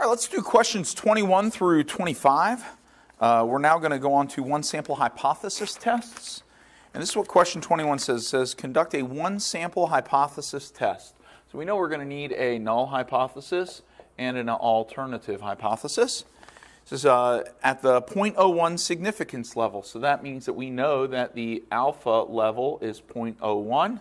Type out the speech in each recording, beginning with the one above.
All right, let's do questions 21 through 25. We're now going to go on to one sample hypothesis tests. And this is what question 21 says. It says, conduct a one sample hypothesis test. So we know we're going to need a null hypothesis and an alternative hypothesis. This is at the 0.01 significance level. So that means that we know that the alpha level is 0.01.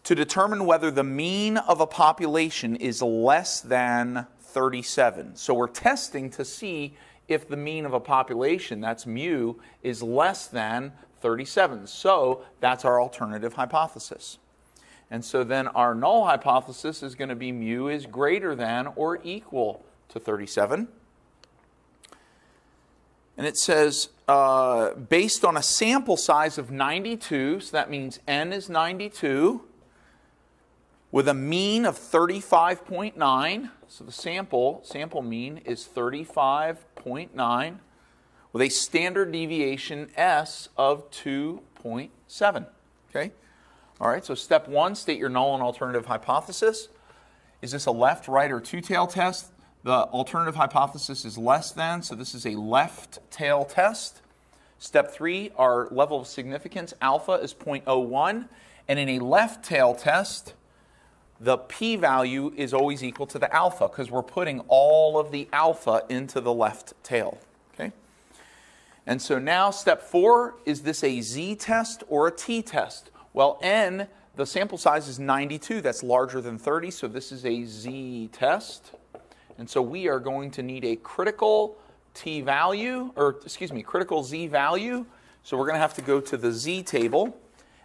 To determine whether the mean of a population is less than 37. So we're testing to see if the mean of a population, that's mu, is less than 37. So that's our alternative hypothesis. And so then our null hypothesis is going to be mu is greater than or equal to 37. And it says, based on a sample size of 92, so that means n is 92, with a mean of 35.9, so the sample mean is 35.9, with a standard deviation S of 2.7. Okay? All right, so step one, state your null and alternative hypothesis. Is this a left, right, or two-tail test? The alternative hypothesis is less than, so this is a left tail test. Step three, our level of significance, alpha, is 0.01. And in a left tail test, the p-value is always equal to the alpha because we're putting all of the alpha into the left tail. Okay? And so now step four, is this a z-test or a t-test? Well, n, the sample size is 92. That's larger than 30, so this is a z-test. And so we are going to need a critical t-value, or excuse me, critical z-value. So we're going to have to go to the z-table,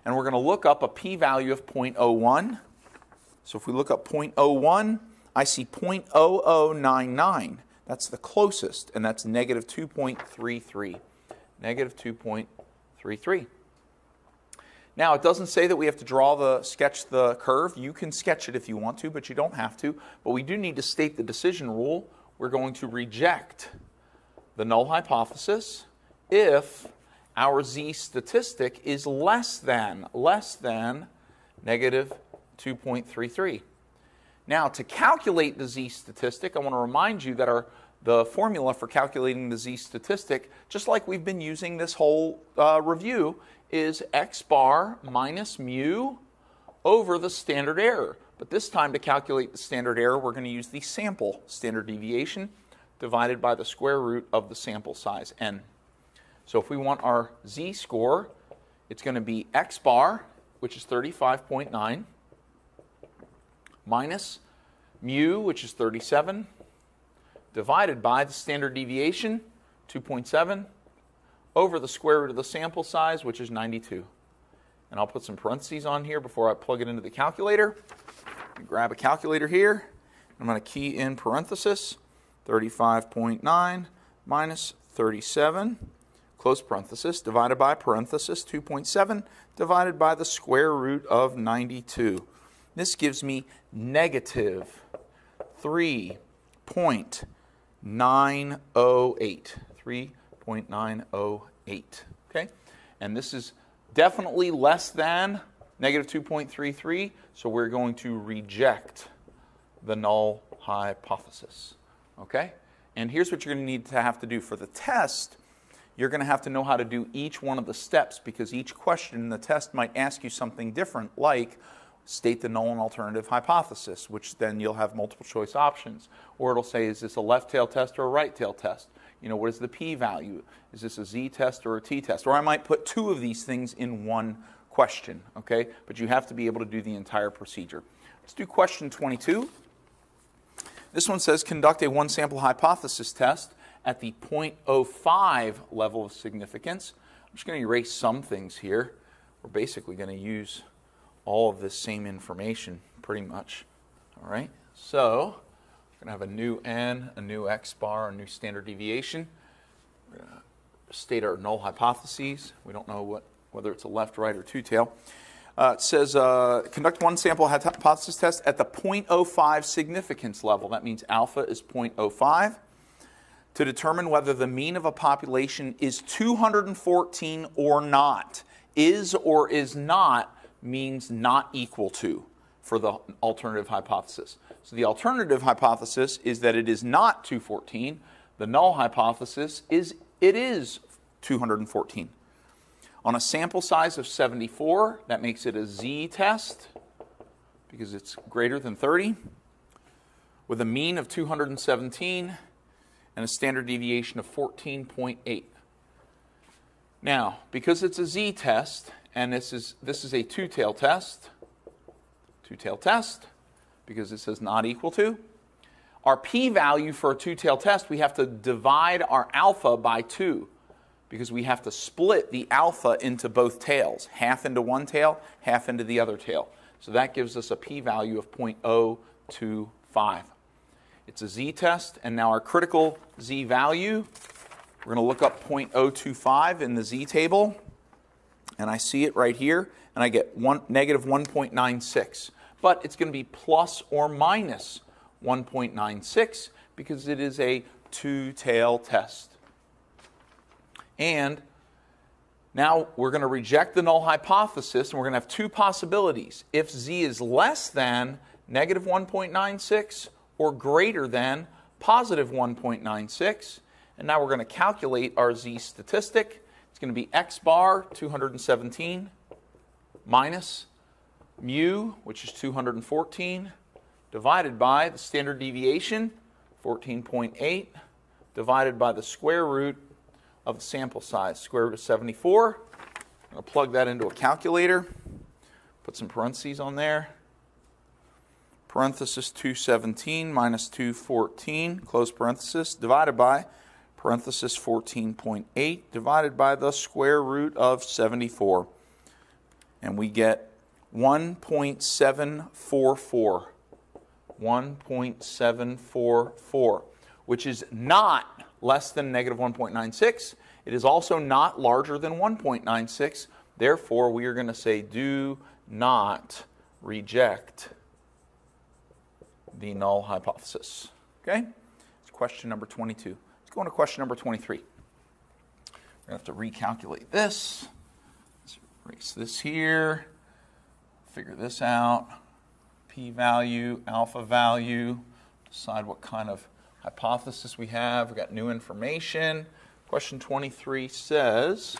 and we're going to look up a p-value of 0.01. So if we look up 0.01, I see 0.0099. That's the closest, and that's negative 2.33. Negative 2.33. Now, it doesn't say that we have to sketch the curve. You can sketch it if you want to, but you don't have to. But we do need to state the decision rule. We're going to reject the null hypothesis if our Z statistic is less than negative 2.33. Now, to calculate the Z statistic, I want to remind you that the formula for calculating the Z statistic, just like we've been using this whole review, is x bar minus mu over the standard error. But this time, to calculate the standard error, we're going to use the sample standard deviation divided by the square root of the sample size, n. So if we want our Z score, it's going to be x bar, which is 35.9, minus mu, which is 37, divided by the standard deviation, 2.7, over the square root of the sample size, which is 92. And I'll put some parentheses on here before I plug it into the calculator. Grab a calculator here. I'm going to key in parenthesis, 35.9 minus 37, close parenthesis, divided by parenthesis, 2.7, divided by the square root of 92. This gives me negative 3.908. 3.908. Okay? And this is definitely less than negative 2.33, so we're going to reject the null hypothesis. Okay? And here's what you're going to need to have to do. For the test, you're going to have to know how to do each one of the steps because each question in the test might ask you something different, like state the null and alternative hypothesis, which then you'll have multiple choice options. Or it'll say, is this a left tail test or a right tail test? You know, what is the p-value? Is this a z-test or a t-test? Or I might put two of these things in one question, okay? But you have to be able to do the entire procedure. Let's do question 22. This one says, conduct a one sample hypothesis test at the 0.05 level of significance. I'm just going to erase some things here. We're basically going to use all of this same information pretty much. All right, so we're going to have a new n, a new x bar, a new standard deviation. We're going to state our null hypotheses. We don't know whether it's a left, right, or two-tail. It says conduct one sample hypothesis test at the 0.05 significance level. That means alpha is 0.05. To determine whether the mean of a population is 214 or not. Is or is not means not equal to. for the alternative hypothesis. So the alternative hypothesis is that it is not 214. The null hypothesis is it is 214. On a sample size of 74, that makes it a Z test because it's greater than 30, with a mean of 217 and a standard deviation of 14.8. Now, because it's a Z test, and this is a two-tail test, because it says not equal to, our p-value for a two-tail test, we have to divide our alpha by 2, because we have to split the alpha into both tails, half into one tail, half into the other tail. So that gives us a p-value of 0.025. It's a Z test, and now our critical Z value, we're going to look up 0.025 in the Z table, and I see it right here, and I get negative 1.96. But it's going to be plus or minus 1.96 because it is a two-tail test. And now we're going to reject the null hypothesis, and we're going to have two possibilities. If Z is less than negative 1.96 or greater than positive 1.96, and now we're going to calculate our Z statistic. It's going to be X bar, 217, minus mu, which is 214, divided by the standard deviation, 14.8, divided by the square root of the sample size, square root of 74. I'm going to plug that into a calculator, put some parentheses on there. Parenthesis 217 minus 214, close parenthesis, divided by parenthesis 14.8, divided by the square root of 74. And we get 1.744. 1.744, which is not less than negative 1.96. It is also not larger than 1.96. Therefore, we are going to say do not reject the null hypothesis. Okay? It's question number 22. Let's go on to question number 23. We're going to have to recalculate this. Let's erase this here. Figure this out. P-value, alpha value. Decide what kind of hypothesis we have. We've got new information. Question 23 says,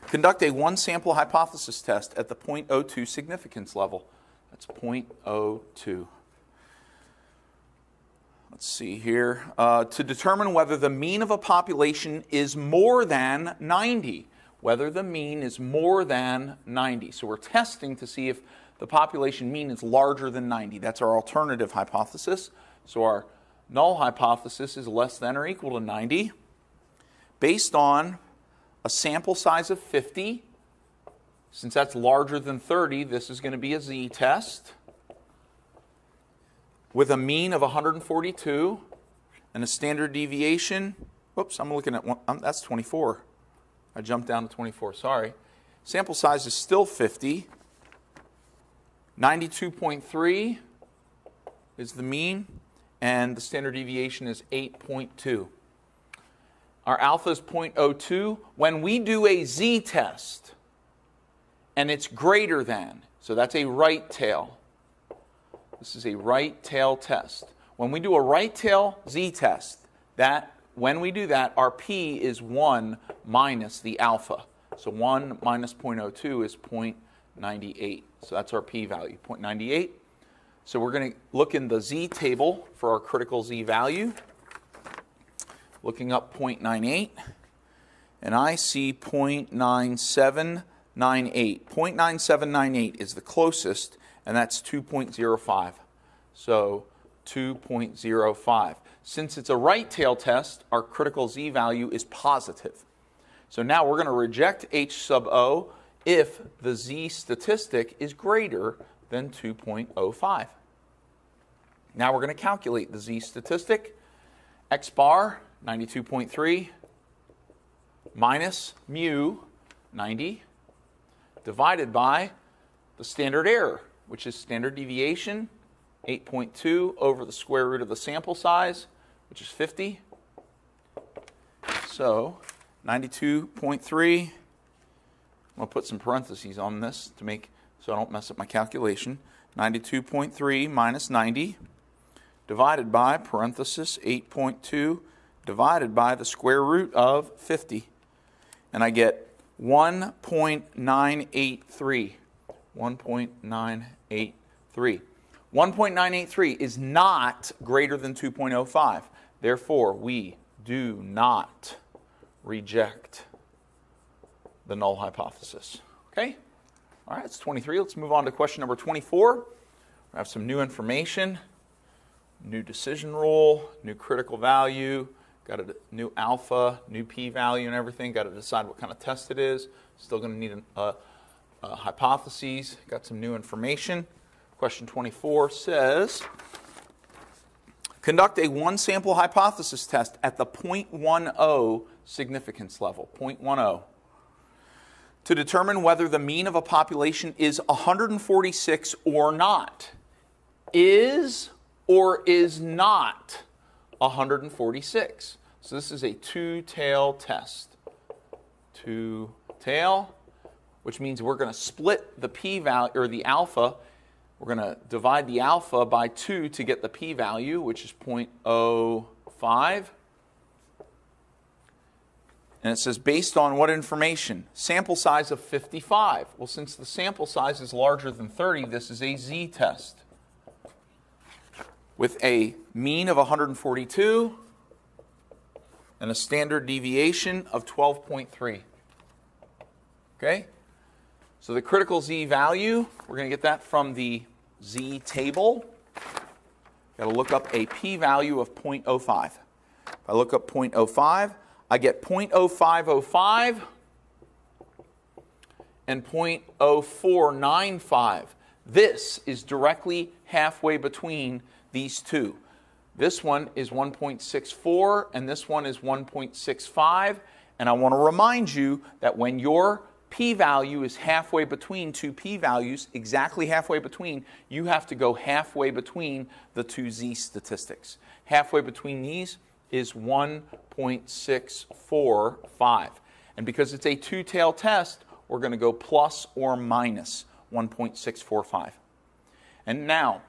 conduct a one-sample hypothesis test at the 0.02 significance level. That's 0.02. Let's see here. To determine whether the mean of a population is more than 90. Whether the mean is more than 90. So we're testing to see if the population mean is larger than 90. That's our alternative hypothesis. So our null hypothesis is less than or equal to 90. Based on a sample size of 50, since that's larger than 30, this is going to be a Z test with a mean of 142 and a standard deviation. Whoops, I'm looking at one. That's 24. I jumped down to 24, sorry. Sample size is still 50. 92.3 is the mean, and the standard deviation is 8.2. Our alpha is 0.02. When we do a Z test, and it's greater than, so that's a right tail. This is a right tail test. When we do a right tail Z test, when we do that, our P is 1 minus the alpha. So 1 minus 0.02 is 0.98. So that's our P value, 0.98. So we're going to look in the Z table for our critical Z value. Looking up 0.98, and I see 0.9798. 0.9798 is the closest, and that's 2.05. So 2.05. Since it's a right tail test, our critical Z value is positive. So now we're going to reject H sub O if the Z statistic is greater than 2.05. Now we're going to calculate the Z statistic. X bar, 92.3, minus mu, 90, divided by the standard error, which is standard deviation, 8.2 over the square root of the sample size, which is 50. So 92.3, I'm going to put some parentheses on this to make so I don't mess up my calculation. 92.3 minus 90 divided by parenthesis 8.2 divided by the square root of 50. And I get 1.983. 1.983. 1.983 is not greater than 2.05. Therefore, we do not reject the null hypothesis. Okay? All right, it's 23. Let's move on to question number 24. We have some new information, new decision rule, new critical value, got a new alpha, new p-value and everything. Got to decide what kind of test it is. Still going to need a hypotheses. Got some new information. Question 24 says, conduct a one-sample hypothesis test at the 0.10 significance level, 0.10, to determine whether the mean of a population is 146 or not. Is or is not 146. So this is a two-tail test. Two-tail, which means we're going to split the p-value, or the alpha. We're going to divide the alpha by 2 to get the p-value, which is 0.05. And it says, based on what information? Sample size of 55. Well, since the sample size is larger than 30, this is a Z test. With a mean of 142 and a standard deviation of 12.3. Okay? So the critical Z value, we're going to get that from the Z table. Got to look up a p-value of 0.05. If I look up 0.05, I get 0.0505 and 0.0495. This is directly halfway between these two. This one is 1.64 and this one is 1.65. And I want to remind you that when your p-value is halfway between two p-values, exactly halfway between, you have to go halfway between the two Z statistics. Halfway between these is 1.645. And because it's a two-tail test, we're going to go plus or minus 1.645. And now,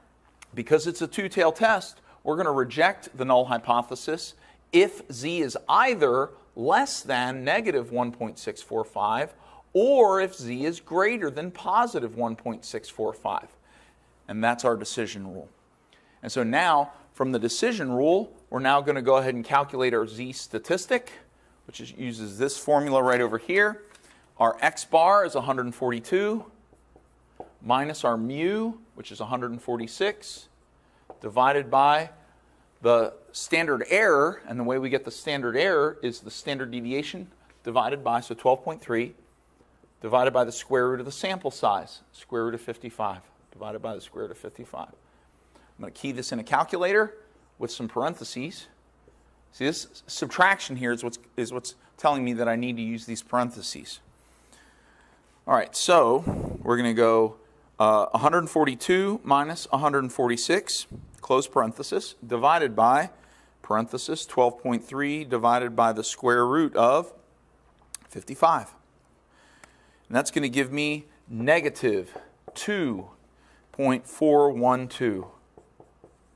because it's a two-tail test, we're going to reject the null hypothesis if Z is either less than negative 1.645 or if Z is greater than positive 1.645. And that's our decision rule. And so now, from the decision rule, we're now going to go ahead and calculate our Z statistic, which uses this formula right over here. Our X bar is 142, minus our mu, which is 146, divided by the standard error. And the way we get the standard error is the standard deviation divided by, so 12.3, divided by the square root of the sample size, square root of 55, divided by the square root of 55. I'm going to key this in a calculator with some parentheses. See, this subtraction here is what's telling me that I need to use these parentheses. All right, so we're going to go 142 minus 146, close parenthesis, divided by parenthesis 12.3 divided by the square root of 55. And that's going to give me negative 2.412.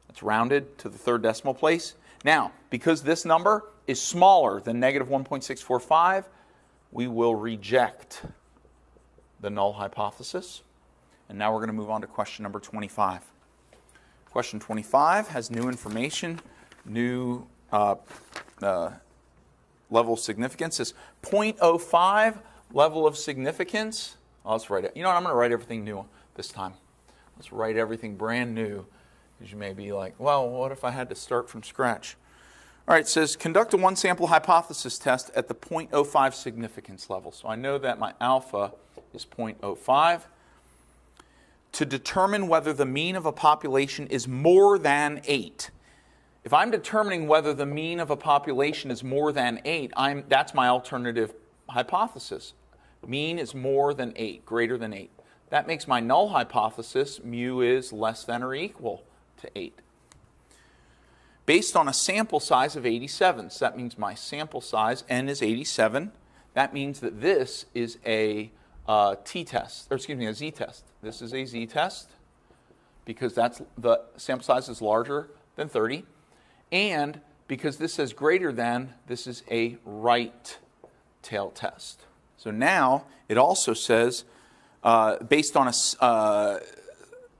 It's rounded to the third decimal place. Now, because this number is smaller than negative 1.645, we will reject the null hypothesis. And now we're going to move on to question number 25. Question 25 has new information, new level of significance. It's 0.05 level of significance. Oh, let's write it. You know what? I'm going to write everything new this time. Let's write everything brand new. Because you may be like, well, what if I had to start from scratch? All right, it says, conduct a one-sample hypothesis test at the 0.05 significance level. So I know that my alpha is 0.05. To determine whether the mean of a population is more than 8. If I'm determining whether the mean of a population is more than 8, that's my alternative hypothesis. Mean is more than 8, greater than 8. That makes my null hypothesis, mu is less than or equal to 8. Based on a sample size of 87. So that means my sample size, n is 87. That means that this is a t-test, or excuse me, a z-test. This is a z-test because the sample size is larger than 30. And because this says greater than, this is a right tail test. So now it also says, based on a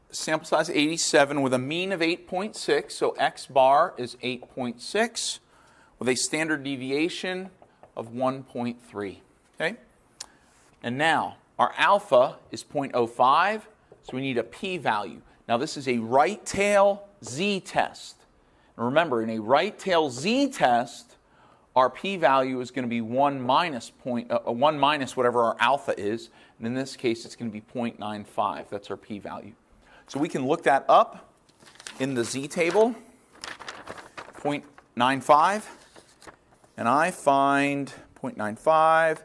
sample size 87 with a mean of 8.6, so x bar is 8.6 with a standard deviation of 1.3. Okay? And now our alpha is 0.05, so we need a p-value. Now this is a right tail z-test. And remember, in a right tail z-test, our p-value is going to be 1 minus whatever our alpha is. And in this case, it's going to be 0.95. That's our p-value. So we can look that up in the z-table, 0.95. And I find 0.95.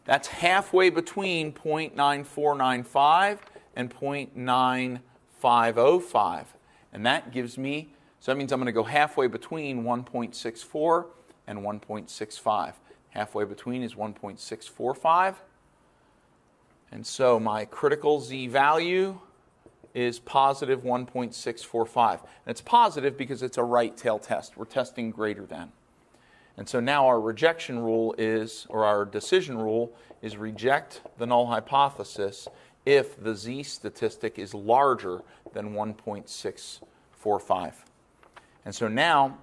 That's halfway between 0.9495 and 0.9505. And that gives me, so that means I'm going to go halfway between 1.64 and 1.65. Halfway between is 1.645. And so my critical z value is positive 1.645. And it's positive because it's a right tail test. We're testing greater than. And so now our rejection rule is, or our decision rule is reject the null hypothesis if the z statistic is larger than 1.645. And so now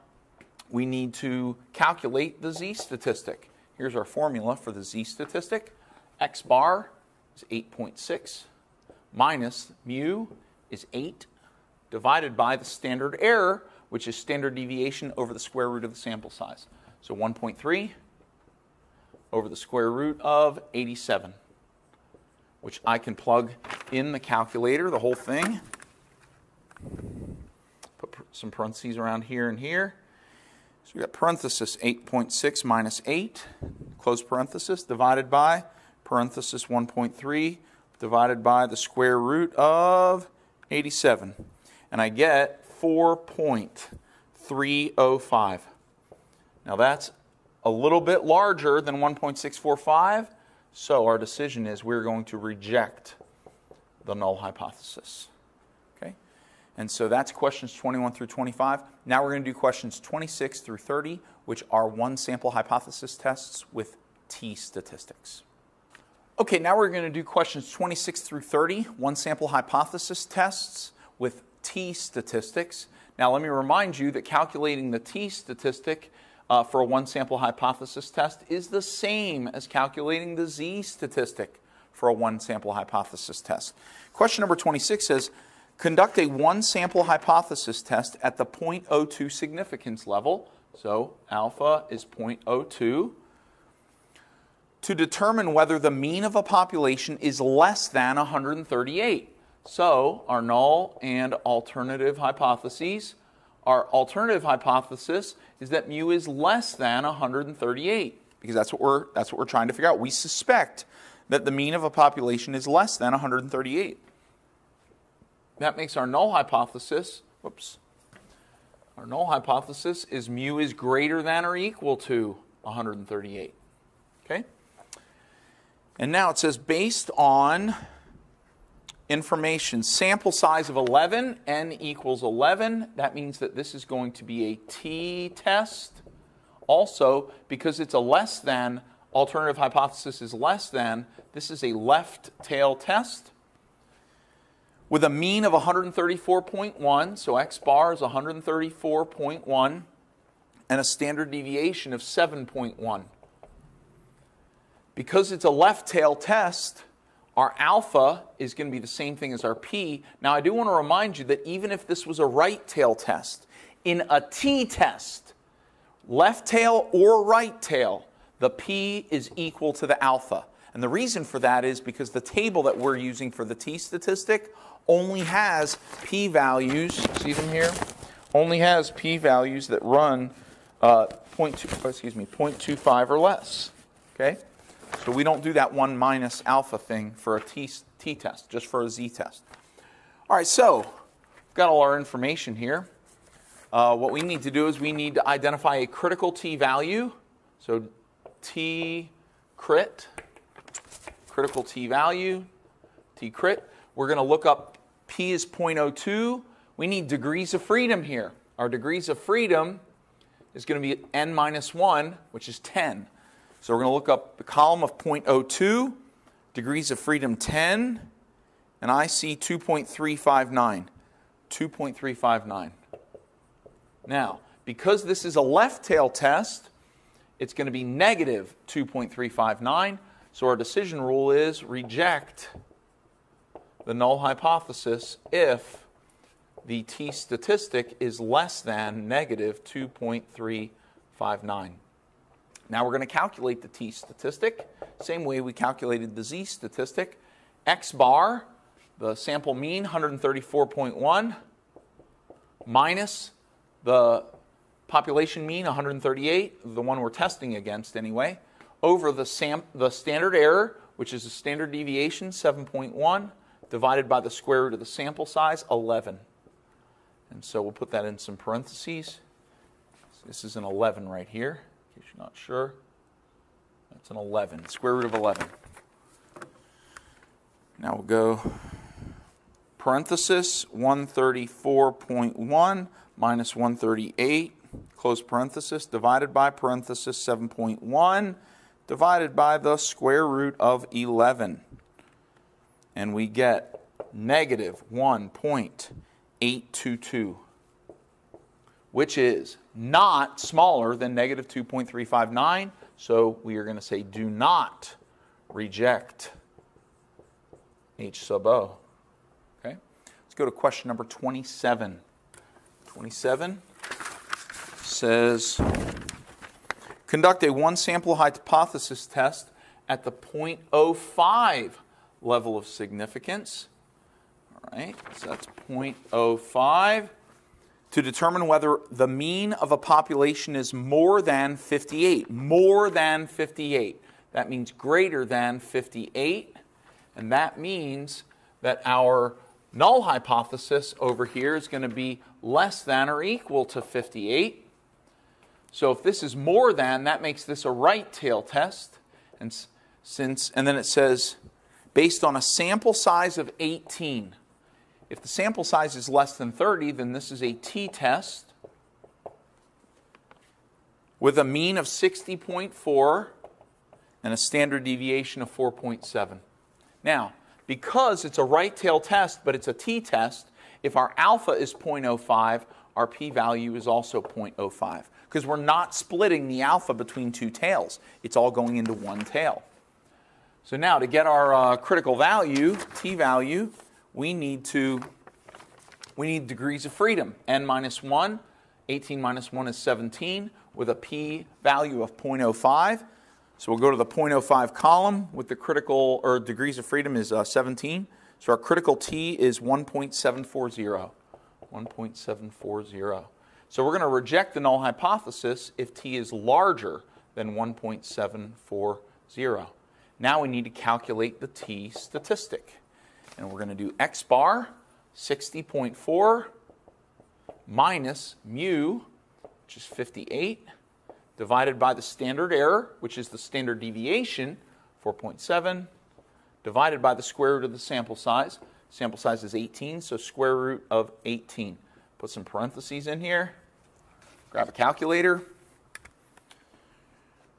we need to calculate the z statistic. Here's our formula for the z statistic. X bar is 8.6 minus mu is 8 divided by the standard error, which is standard deviation over the square root of the sample size. So 1.3 over the square root of 87, which I can plug in the calculator, the whole thing. Put some parentheses around here and here. So we got parenthesis 8.6 minus 8, close parenthesis, divided by parenthesis 1.3, divided by the square root of 87. And I get 4.305. Now that's a little bit larger than 1.645, so our decision is we're going to reject the null hypothesis. Okay? And so that's questions 21 through 25. Now we're going to do questions 26 through 30, which are one sample hypothesis tests with T statistics. Okay, now we're going to do questions 26 through 30, one sample hypothesis tests with T statistics. Now let me remind you that calculating the T statistic for a one sample hypothesis test is the same as calculating the Z statistic for a one sample hypothesis test. Question number 26 says, conduct a one sample hypothesis test at the 0.02 significance level. So alpha is 0.02. To determine whether the mean of a population is less than 138. So our null and alternative hypotheses. Our alternative hypothesis is that mu is less than 138, because that's what we're trying to figure out. We suspect that the mean of a population is less than 138. That makes our null hypothesis, our null hypothesis is mu is greater than or equal to 138. Okay? And now it says based on information, sample size of 11, n equals 11. That means that this is going to be a t-test. Also, because it's a less than, alternative hypothesis is less than, this is a left tail test with a mean of 134.1, so x bar is 134.1, and a standard deviation of 7.1. Because it's a left tail test, our alpha is going to be the same thing as our p. Now, I do want to remind you that even if this was a right tail test, in a t-test, left tail or right tail, the p is equal to the alpha. And the reason for that is because the table that we're using for the T statistic only has p-values, see them here? Only has p-values that run 0.25 or less. Okay? So we don't do that 1 minus alpha thing for a t-test, just for a z-test. All right, so we've got all our information here. What we need to do is we need to identify a critical t-value. So t-crit critical t value, t crit. We're going to look up p is 0.02. We need degrees of freedom here. Our degrees of freedom is going to be n minus 1, which is 10. So we're going to look up the column of 0.02, degrees of freedom 10, and I see 2.359. 2.359. Now, because this is a left tail test, it's going to be negative 2.359. So our decision rule is reject the null hypothesis if the T statistic is less than negative 2.359. Now we're going to calculate the T statistic, same way we calculated the Z statistic. X bar, the sample mean, 134.1, minus the population mean, 138, the one we're testing against anyway, over the standard error, which is a standard deviation, 7.1, divided by the square root of the sample size, 11. And so we'll put that in some parentheses. This is an 11 right here, in case you're not sure. That's an 11, square root of 11. Now we'll go parenthesis 134.1 minus 138, close parenthesis, divided by parenthesis 7.1, divided by the square root of 11. And we get negative 1.822, which is not smaller than negative 2.359. So we are going to say do not reject H sub O. Okay? Let's go to question number 27. 27 says, conduct a one-sample hypothesis test at the 0.05 level of significance. All right, so that's 0.05 to determine whether the mean of a population is more than 58. More than 58. That means greater than 58. And that means that our null hypothesis over here is going to be less than or equal to 58. So if this is more than, that makes this a right tail test. And then it says, based on a sample size of 18. If the sample size is less than 30, then this is a t-test with a mean of 60.4 and a standard deviation of 4.7. Now, because it's a right tail test, but it's a t-test, if our alpha is 0.05, our p-value is also 0.05. Because we're not splitting the alpha between two tails. It's all going into one tail. So now to get our critical value, t-value, we need degrees of freedom. N minus 1, 18 minus 1 is 17, with a p-value of 0.05. So we'll go to the 0.05 column with the critical, or degrees of freedom is 17. So our critical t is 1.740. 1.740. So we're going to reject the null hypothesis if t is larger than 1.740. Now we need to calculate the T statistic. And we're going to do X bar, 60.4, minus mu, which is 58, divided by the standard error, which is the standard deviation, 4.7, divided by the square root of the sample size. Sample size is 18, so square root of 18. Put some parentheses in here. Grab a calculator.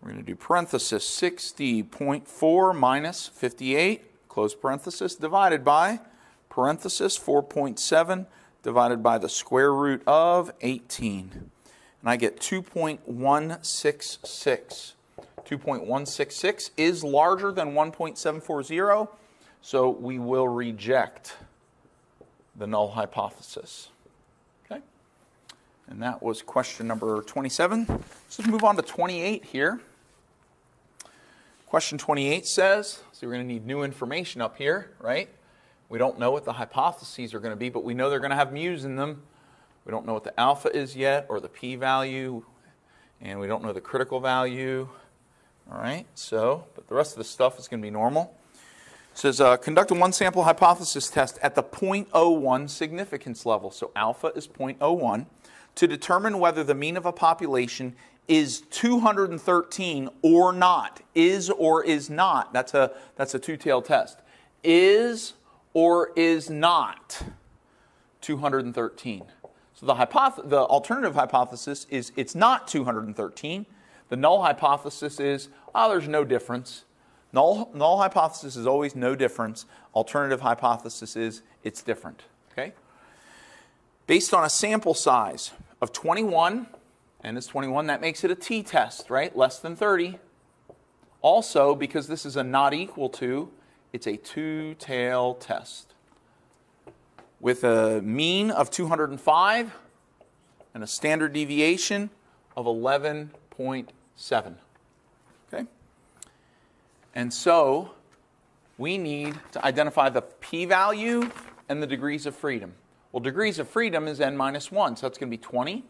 We're going to do parenthesis 60.4 minus 58, close parenthesis, divided by parenthesis 4.7, divided by the square root of 18. And I get 2.166. 2.166 is larger than 1.740, so we will reject the null hypothesis. Okay? And that was question number 27. Let's move on to 28 here. Question 28 says, so we're going to need new information up here, right? We don't know what the hypotheses are going to be, but we know they're going to have mu's in them. We don't know what the alpha is yet, or the p-value, and we don't know the critical value. All right, so, but the rest of the stuff is going to be normal. It says, conduct a one-sample hypothesis test at the 0.01 significance level. So alpha is 0.01 to determine whether the mean of a population is 213 or not. Is or is not. That's a two-tailed test. Is or is not 213. So the alternative hypothesis is it's not 213. The null hypothesis is, there's no difference. Null hypothesis is always no difference. Alternative hypothesis is it's different. Okay? Based on a sample size of 21, n is 21, that makes it a t-test, right? Less than 30. Also, because this is a not equal to, it's a two-tailed test with a mean of 205 and a standard deviation of 11.7. Okay? And so we need to identify the p-value and the degrees of freedom. Well, degrees of freedom is n minus 1, so that's going to be 20.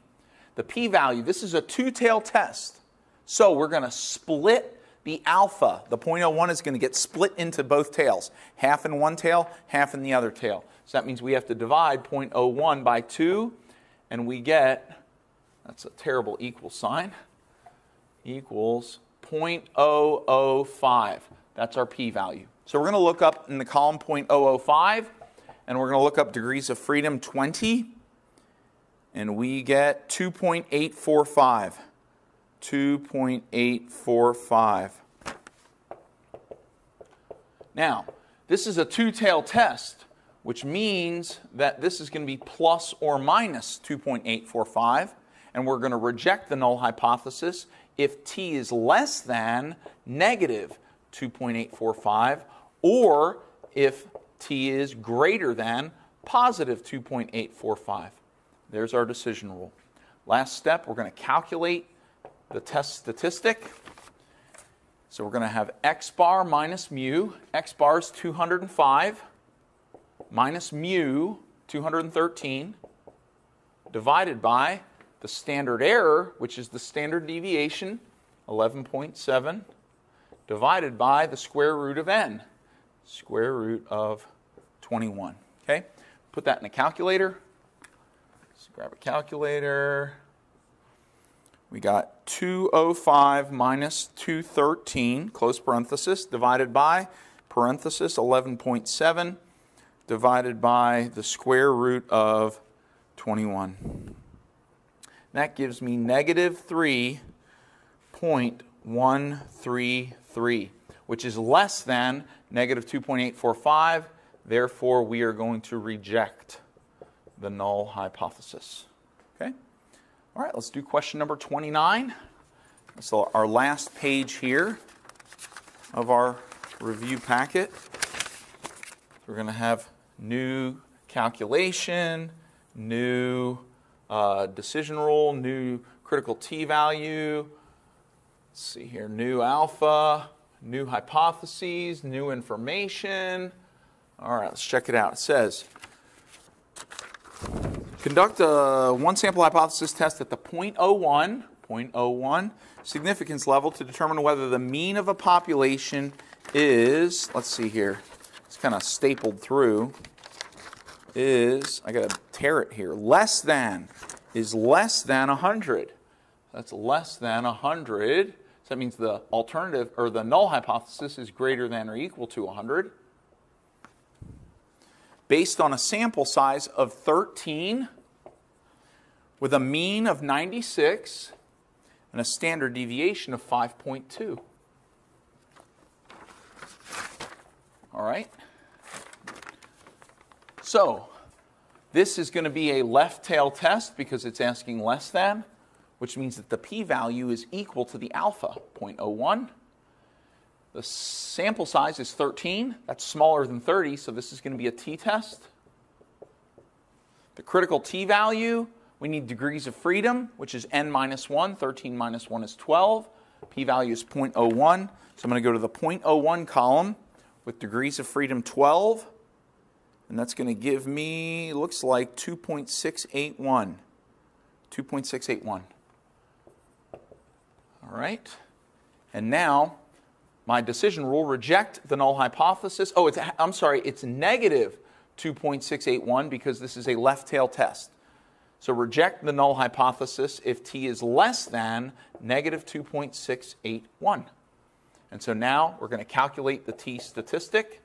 The p-value, this is a two-tailed test. So we're going to split the alpha. The 0.01 is going to get split into both tails. Half in one tail, half in the other tail. So that means we have to divide 0.01 by 2, and we get, that's a terrible equal sign, equals 0.005. That's our p-value. So we're going to look up in the column 0.005, and we're going to look up degrees of freedom 20, and we get 2.845. 2.845. Now, this is a two-tailed test, which means that this is going to be plus or minus 2.845, and we're going to reject the null hypothesis if t is less than negative 2.845, or if t is greater than positive 2.845. There's our decision rule. Last step, we're going to calculate the test statistic. So we're going to have x bar minus mu. X bar is 205 minus mu, 213, divided by the standard error, which is the standard deviation, 11.7, divided by the square root of n, square root of 21. Okay? Put that in a calculator. Let's grab a calculator. We got 205 minus 213, close parenthesis, divided by parenthesis 11.7, divided by the square root of 21. That gives me negative 3.133, which is less than negative 2.845. Therefore, we are going to reject the null hypothesis. Okay? All right, let's do question number 29. So our last page here of our review packet. We're going to have new calculation, new decision rule, new critical t-value. Let's see here, new alpha, new hypotheses, new information. All right, let's check it out. It says, conduct a one-sample hypothesis test at the 0.01 significance level to determine whether the mean of a population is, let's see here, it's kind of stapled through, is, I got to tear it here, less than 100. That's less than 100. So that means the alternative, or the null hypothesis, is greater than or equal to 100. Based on a sample size of 13 with a mean of 96 and a standard deviation of 5.2. All right? So, this is going to be a left tail test because it's asking less than, which means that the p-value is equal to the alpha, 0.01. The sample size is 13. That's smaller than 30, so this is going to be a t-test. The critical t-value, we need degrees of freedom, which is n minus 1. 13 minus 1 is 12. P-value is 0.01. So I'm going to go to the 0.01 column with degrees of freedom 12. And that's going to give me, looks like 2.681. 2.681. All right. And now, my decision rule, reject the null hypothesis. Oh, it's negative 2.681 because this is a left tail test. So reject the null hypothesis if t is less than negative 2.681. And so now we're going to calculate the T statistic.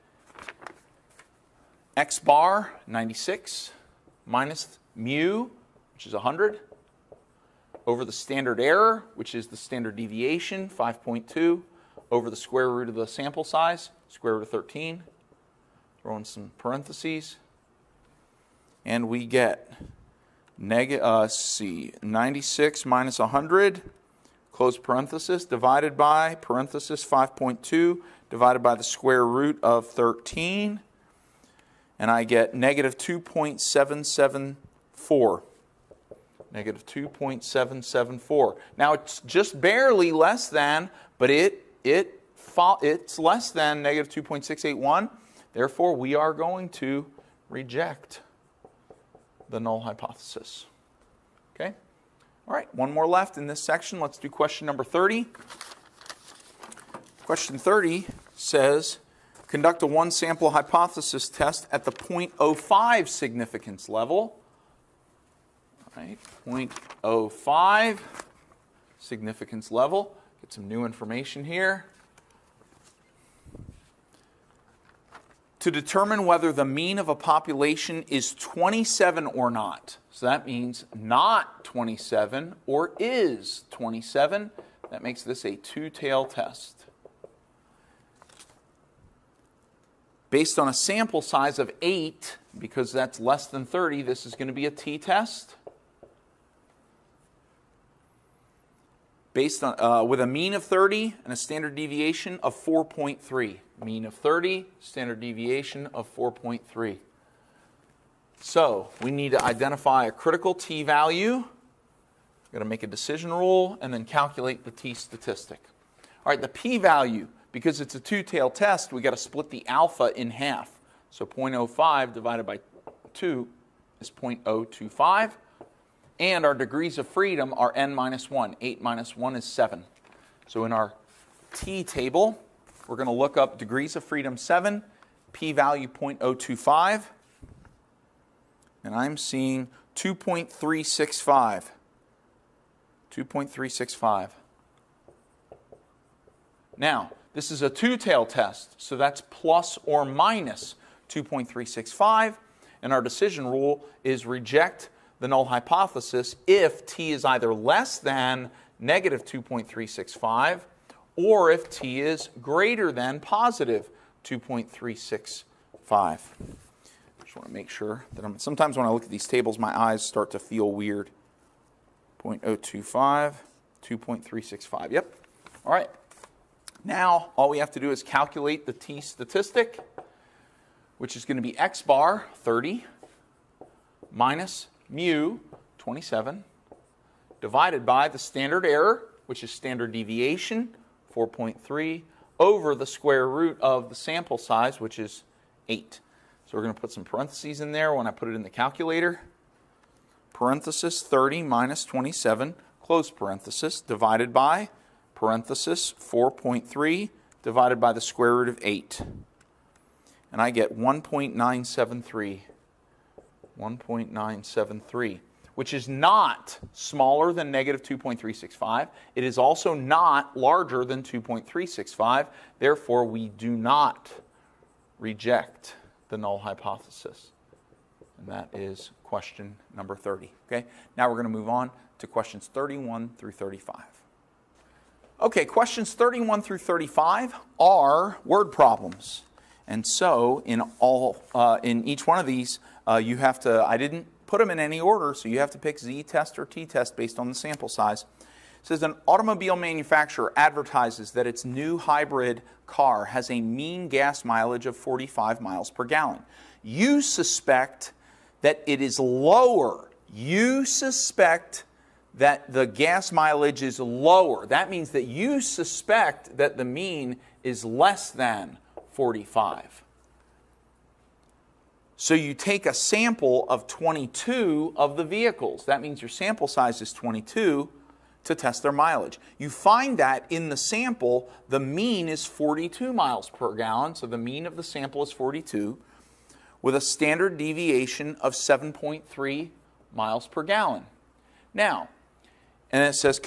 X bar, 96, minus mu, which is 100, over the standard error, which is the standard deviation, 5.2, over the square root of the sample size, square root of 13. Throw in some parentheses. And we get 96 minus 100, close parenthesis, divided by parenthesis 5.2, divided by the square root of 13. And I get negative 2.774. Negative 2.774. Now it's just barely less than, but it's less than negative 2.681. Therefore, we are going to reject the null hypothesis. Okay? All right, one more left in this section. Let's do question number 30. Question 30 says, conduct a one-sample hypothesis test at the 0.05 significance level. All right, 0.05 significance level. Get some new information here. To determine whether the mean of a population is 27 or not. So that means not 27 or is 27. That makes this a two-tail test. Based on a sample size of 8, because that's less than 30, this is going to be a t-test. Based on, with a mean of 30 and a standard deviation of 4.3. Mean of 30, standard deviation of 4.3. So we need to identify a critical t-value. We're going to make a decision rule and then calculate the t statistic. All right, the p-value, because it's a two-tailed test, we've got to split the alpha in half. So 0.05 divided by 2 is 0.025. And our degrees of freedom are n minus 1. 8 minus 1 is 7. So in our t table, we're going to look up degrees of freedom 7, p-value 0.025. And I'm seeing 2.365. 2.365. Now, this is a two-tail test, so that's plus or minus 2.365. And our decision rule is reject the null hypothesis if t is either less than negative 2.365 or if t is greater than positive 2.365. I just want to make sure that sometimes when I look at these tables, my eyes start to feel weird. 0.025, 2.365. Yep. All right. Now, all we have to do is calculate the t statistic, which is going to be x bar, 30, minus mu, 27, divided by the standard error, which is standard deviation, 4.3, over the square root of the sample size, which is 8. So we're going to put some parentheses in there when I put it in the calculator. Parenthesis 30 minus 27, close parenthesis, divided by parenthesis 4.3, divided by the square root of 8. And I get 1.973. 1.973, which is not smaller than negative 2.365. It is also not larger than 2.365. Therefore, we do not reject the null hypothesis. And that is question number 30. Okay? Now we're going to move on to questions 31 through 35. Okay, questions 31 through 35 are word problems. And so in each one of these, you have to, I didn't put them in any order, so you have to pick Z test or T test based on the sample size. It says an automobile manufacturer advertises that its new hybrid car has a mean gas mileage of 45 miles per gallon. You suspect that it is lower. You suspect that the gas mileage is lower. That means that you suspect that the mean is less than 45. So you take a sample of 22 of the vehicles. That means your sample size is 22 to test their mileage. You find that in the sample, the mean is 42 miles per gallon. So the mean of the sample is 42 with a standard deviation of 7.3 miles per gallon. Now, and it says,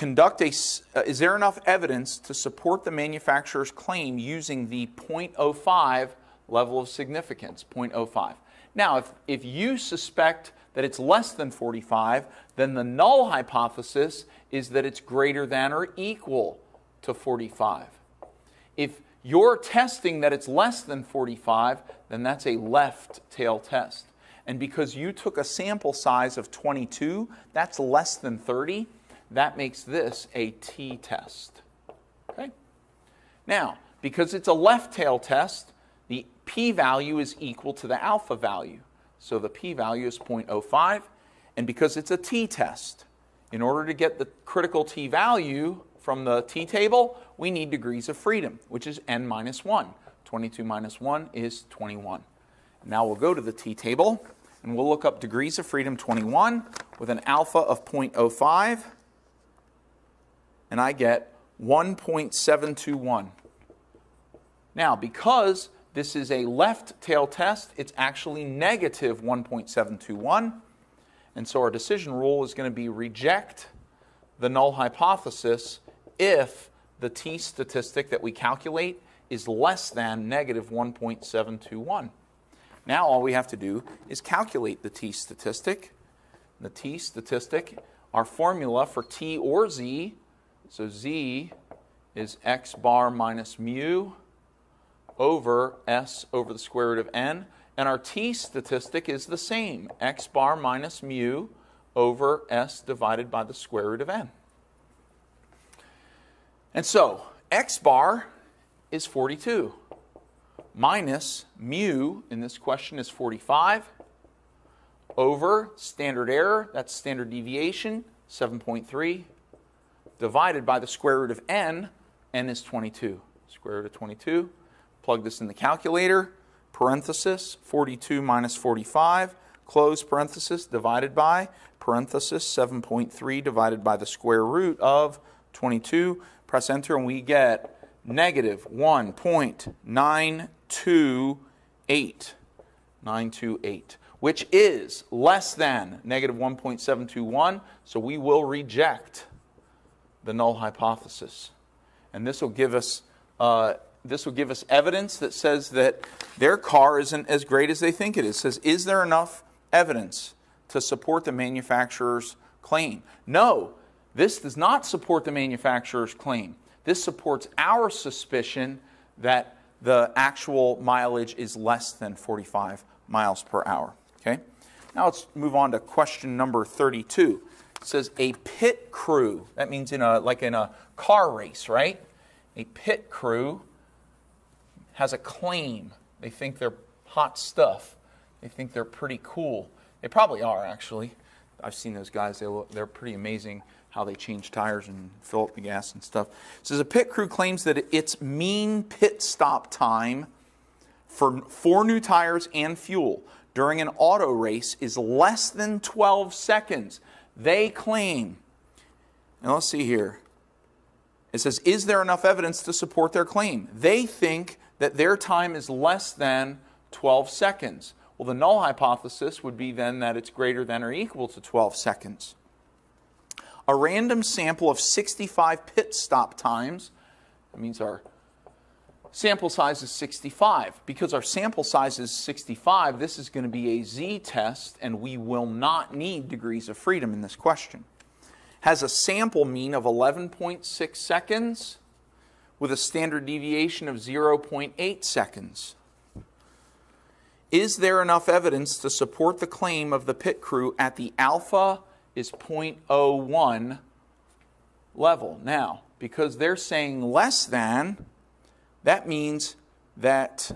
is there enough evidence to support the manufacturer's claim using the 0.05 level of significance, 0.05. Now, if you suspect that it's less than 45, then the null hypothesis is that it's greater than or equal to 45. If you're testing that it's less than 45, then that's a left tail test. And because you took a sample size of 22, that's less than 30, that makes this a T test. Okay? Now, because it's a left tail test, the p-value is equal to the alpha value. So the p-value is 0.05, and because it's a T test, in order to get the critical T value from the T table, we need degrees of freedom, which is n minus 1. 22 minus 1 is 21. Now we'll go to the T table, and we'll look up degrees of freedom 21 with an alpha of 0.05, and I get 1.721. Now, because this is a left tail test, it's actually negative 1.721, and so our decision rule is going to be reject the null hypothesis if the T statistic that we calculate is less than negative 1.721. Now all we have to do is calculate the T statistic. The T statistic, our formula for T or Z, so Z is x bar minus mu over S over the square root of n, and our T statistic is the same, x bar minus mu over S divided by the square root of n. And so, x bar is 42, minus mu in this question is 45, over standard error, that's standard deviation, 7.3, divided by the square root of n is 22. Square root of 22, plug this in the calculator, parenthesis, 42 minus 45, close parenthesis, divided by, parenthesis, 7.3 divided by the square root of 22. Press enter and we get negative 1.928, 928, which is less than negative 1.721, so we will reject the null hypothesis. And this will give us evidence that says that their car isn't as great as they think it is. It says, is there enough evidence to support the manufacturer's claim? No, this does not support the manufacturer's claim. This supports our suspicion that the actual mileage is less than 45 miles per hour. Okay? Now let's move on to question number 32. It says a pit crew, that means like in a car race, right? A pit crew has a claim. They think they're hot stuff. They think they're pretty cool. They probably are, actually. I've seen those guys. They're pretty amazing how they change tires and fill up the gas and stuff. It says a pit crew claims that its mean pit stop time for 4 new tires and fuel during an auto race is less than 12 seconds. They claim. Now let's see here. It says, is there enough evidence to support their claim? They think that their time is less than 12 seconds. Well, the null hypothesis would be then that it's greater than or equal to 12 seconds. A random sample of 65 pit stop times, that means our sample size is 65. Because our sample size is 65, this is going to be a Z test, and we will not need degrees of freedom in this question. Has a sample mean of 11.6 seconds with a standard deviation of 0.8 seconds. Is there enough evidence to support the claim of the pit crew at the alpha is 0.01 level? Now, because they're saying less than, that means that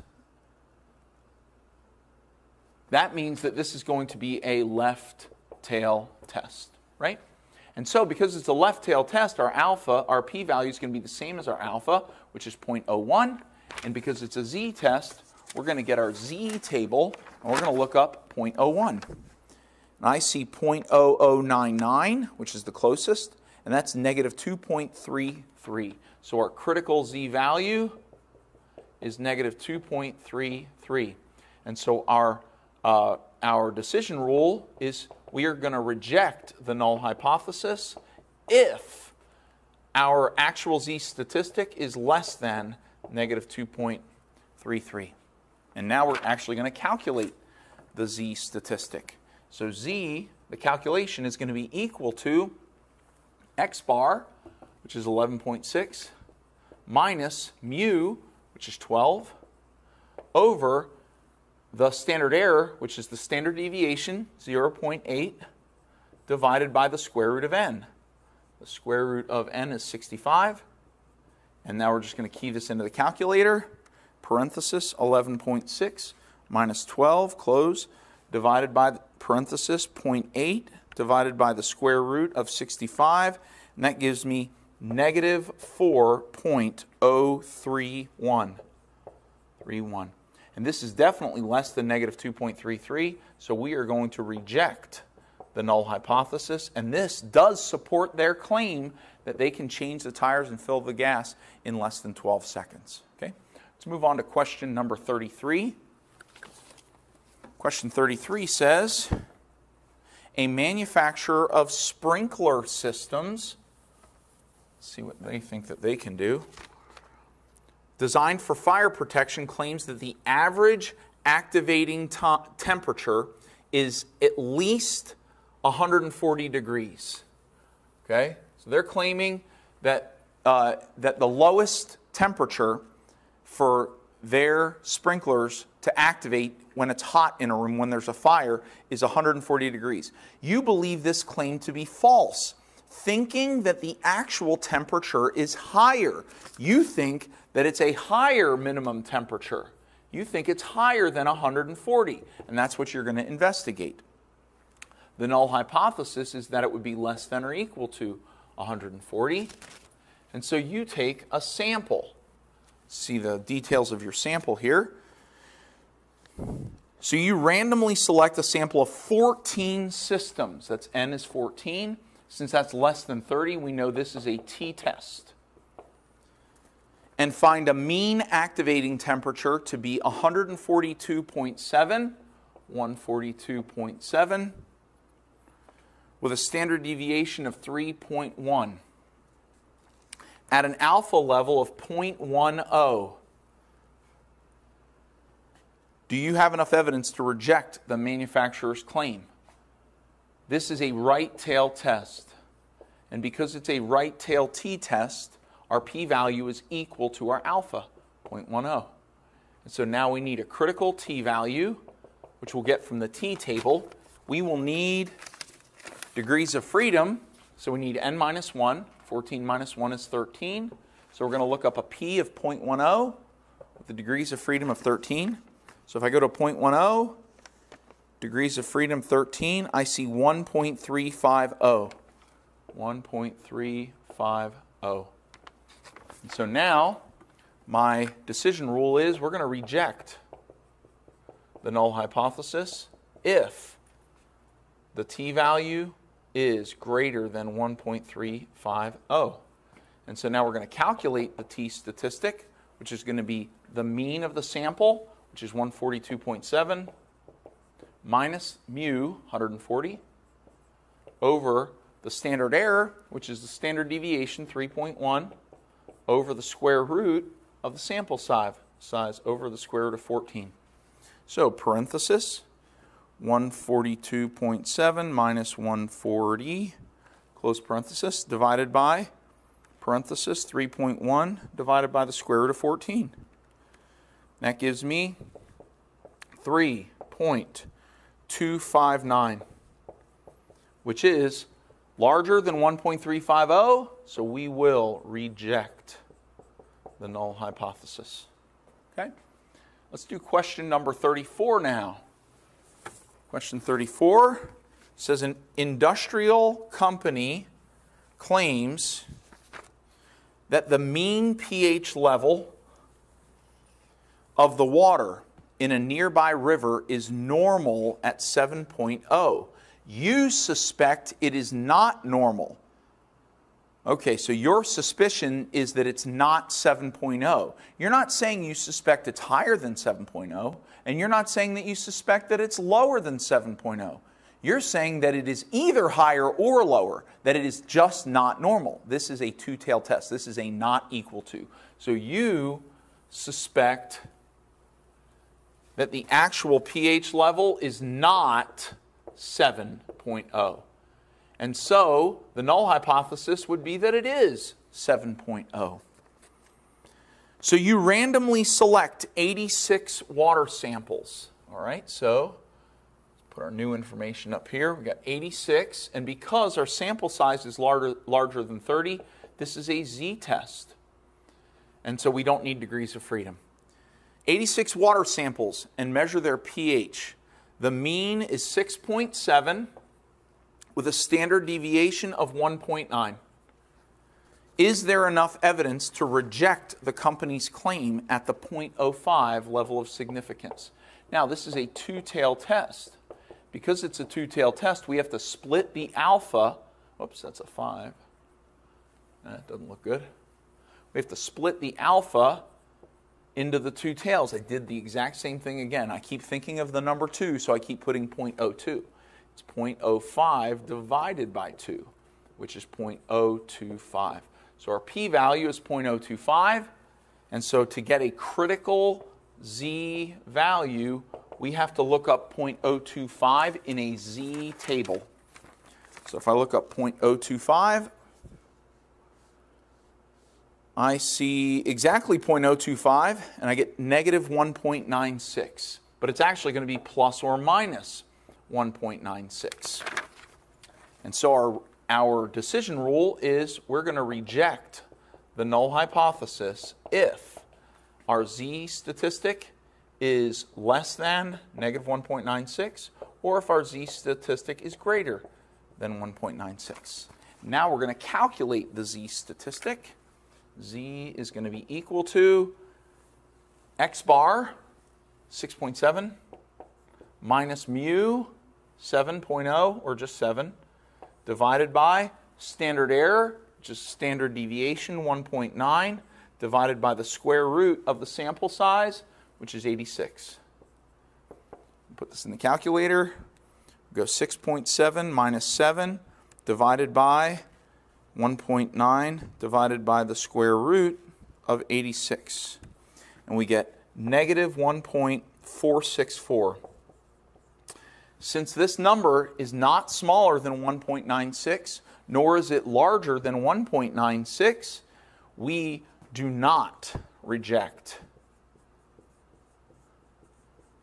this is going to be a left tail test, right? And so because it's a left tail test, our alpha, our p-value is going to be the same as our alpha, which is 0.01. And because it's a Z test, we're going to get our Z table, and we're going to look up 0.01. And I see 0.0099, which is the closest, and that's negative 2.33. So our critical Z value is negative 2.33. And so our decision rule is we are going to reject the null hypothesis if our actual Z statistic is less than negative 2.33. And now we're actually going to calculate the Z statistic. So Z, the calculation, is going to be equal to x bar, which is 11.6, minus mu, which is 12, over the standard error, which is the standard deviation, 0.8, divided by the square root of n. The square root of n is 65. And now we're just going to key this into the calculator. Parenthesis 11.6 minus 12, close, divided by the parenthesis 0.8, divided by the square root of 65. And that gives me negative 4.031. And this is definitely less than negative 2.33, so we are going to reject the null hypothesis. And this does support their claim that they can change the tires and fill the gas in less than 12 seconds. Okay? Let's move on to question number 33. Question 33 says, a manufacturer of sprinkler systems, let's see what they think that they can do, designed for fire protection, claims that the average activating temperature is at least 140 degrees. Okay? So they're claiming that, that the lowest temperature for their sprinklers to activate when it's hot in a room, when there's a fire, is 140 degrees. You believe this claim to be false, thinking that the actual temperature is higher. You think that it's a higher minimum temperature. You think it's higher than 140, and that's what you're going to investigate. The null hypothesis is that it would be less than or equal to 140, and so you take a sample. See the details of your sample here. So you randomly select a sample of 14 systems. That's n is 14. Since that's less than 30, we know this is a t-test. And find a mean activating temperature to be 142.7, with a standard deviation of 3.1. At an alpha level of 0.10, do you have enough evidence to reject the manufacturer's claim? This is a right tail test. And because it's a right tail t-test, our p-value is equal to our alpha, 0.10. And so now we need a critical t-value, which we'll get from the t-table. We will need degrees of freedom, so we need n minus 1. 14 minus 1 is 13. So we're going to look up a p of 0.10 with the degrees of freedom of 13. So if I go to 0.10, degrees of freedom 13, I see 1.350. 1.350. And so now my decision rule is we're going to reject the null hypothesis if the t-value is greater than 1.350. And so now we're going to calculate the T statistic, which is going to be the mean of the sample, which is 142.7, minus mu, 140, over the standard error, which is the standard deviation, 3.1, over the square root of the sample size over the square root of 14. So parenthesis, 142.7 minus 140, close parenthesis, divided by parenthesis 3.1 divided by the square root of 14. That gives me 3.259, which is larger than 1.350, so we will reject the null hypothesis. Okay? Let's do question number 34 now. Question 34 says an industrial company claims that the mean pH level of the water in a nearby river is normal at 7.0. You suspect it is not normal. Okay, so your suspicion is that it's not 7.0. You're not saying you suspect it's higher than 7.0, and you're not saying that you suspect that it's lower than 7.0. You're saying that it is either higher or lower, that it is just not normal. This is a two-tailed test. This is a not equal to. So you suspect that the actual pH level is not 7.0. And so the null hypothesis would be that it is 7.0. So you randomly select 86 water samples. All right, so let's put our new information up here. We've got 86, and because our sample size is larger than 30, this is a Z-test. And so we don't need degrees of freedom. 86 water samples and measure their pH. The mean is 6.7 with a standard deviation of 1.9. Is there enough evidence to reject the company's claim at the 0.05 level of significance? Now, this is a two-tailed test. Because it's a two-tailed test, we have to split the alpha. Oops, that's a 5. That doesn't look good. We have to split the alpha into the two tails. I did the exact same thing again. I keep thinking of the number 2, so I keep putting 0.02. It's 0.05 divided by 2, which is 0.025. So our p-value is 0.025, and so to get a critical z value, we have to look up 0.025 in a z table. So if I look up 0.025, I see exactly 0.025, and I get negative 1.96. But it's actually going to be plus or minus 1.96. And so our decision rule is we're going to reject the null hypothesis if our Z statistic is less than negative 1.96 or if our Z statistic is greater than 1.96. Now we're going to calculate the Z statistic. Z is going to be equal to x bar, 6.7, minus mu, 7.0, or just 7, divided by standard error, just standard deviation, 1.9, divided by the square root of the sample size, which is 86. Put this in the calculator. Go 6.7 minus 7 divided by 1.9 divided by the square root of 86. And we get negative 1.464. Since this number is not smaller than 1.96, nor is it larger than 1.96, we do not reject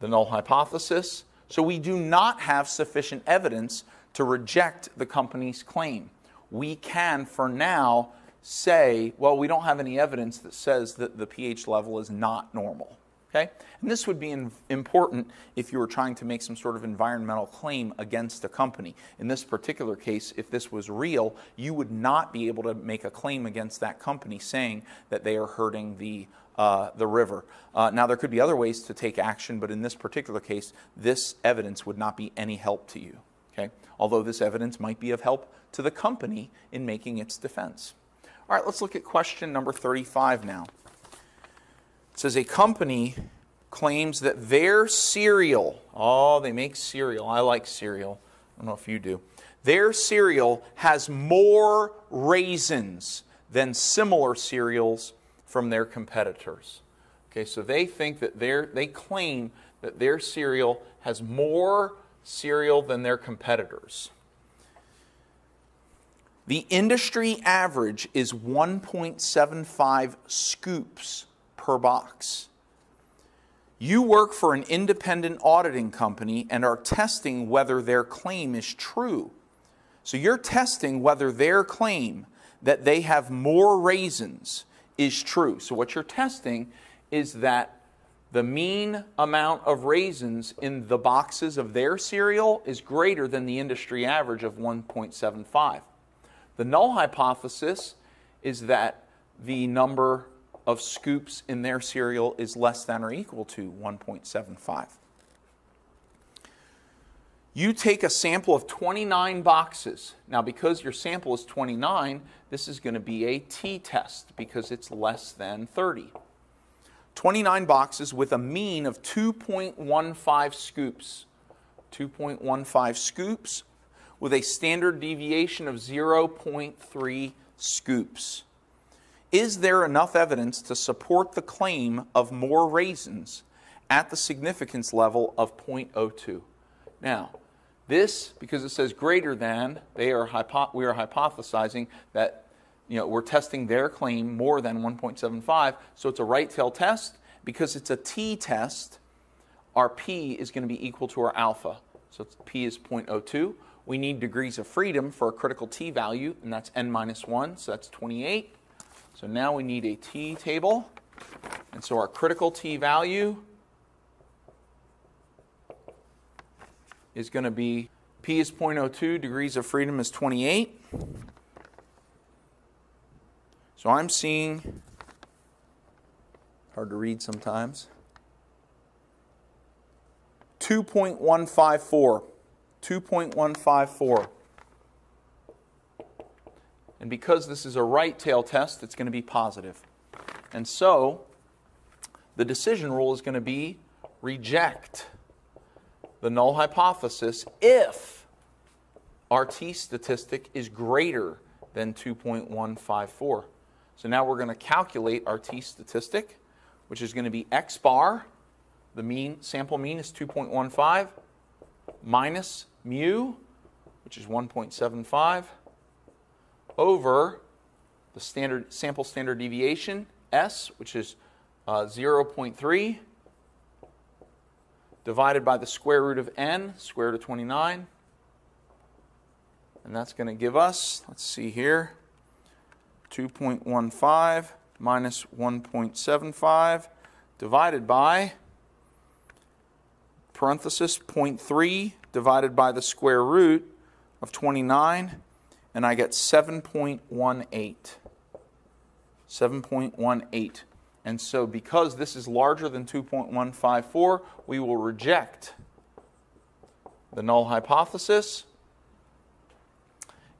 the null hypothesis. So we do not have sufficient evidence to reject the company's claim. We can, for now, say, well, we don't have any evidence that says that the pH level is not normal. Okay? And this would be important if you were trying to make some sort of environmental claim against a company. In this particular case, if this was real, you would not be able to make a claim against that company saying that they are hurting the river. Now, there could be other ways to take action, but in this particular case, this evidence would not be any help to you. Okay? Although this evidence might be of help to the company in making its defense. All right, let's look at question number 35 now. It says a company claims that their cereal, they make cereal. I like cereal. I don't know if you do. Their cereal has more raisins than similar cereals from their competitors. Okay, so they think that they claim that their cereal has more cereal than their competitors. The industry average is 1.75 scoops per box. You work for an independent auditing company and are testing whether their claim is true. So you're testing whether their claim that they have more raisins is true. So what you're testing is that the mean amount of raisins in the boxes of their cereal is greater than the industry average of 1.75. The null hypothesis is that the number of scoops in their cereal is less than or equal to 1.75. You take a sample of 29 boxes. Now, because your sample is 29, this is going to be a t-test because it's less than 30. 29 boxes with a mean of 2.15 scoops 2.15 scoops with a standard deviation of 0.3 scoops. Is there enough evidence to support the claim of more raisins at the significance level of 0.02? Now, this, because it says greater than, we are hypothesizing that we're testing their claim more than 1.75, so it's a right tail test. Because it's a t test, our p is going to be equal to our alpha. So p is 0.02. We need degrees of freedom for a critical t value, and that's n minus 1, so that's 28. So now we need a t table, and so our critical t value is going to be, p is 0.02, degrees of freedom is 28. So I'm seeing, hard to read sometimes, 2.154. 2.154. And because this is a right tail test, it's going to be positive. And so the decision rule is going to be reject the null hypothesis if our T statistic is greater than 2.154. So now we're going to calculate our T statistic, which is going to be x bar, the sample mean is 2.15, minus mu, which is 1.75, over the sample standard deviation, S, which is 0.3, divided by the square root of n, square root of 29. And that's going to give us, let's see here, 2.15 minus 1.75 divided by, parenthesis, 0.3 divided by the square root of 29, and I get 7.18. 7.18. And so because this is larger than 2.154, we will reject the null hypothesis.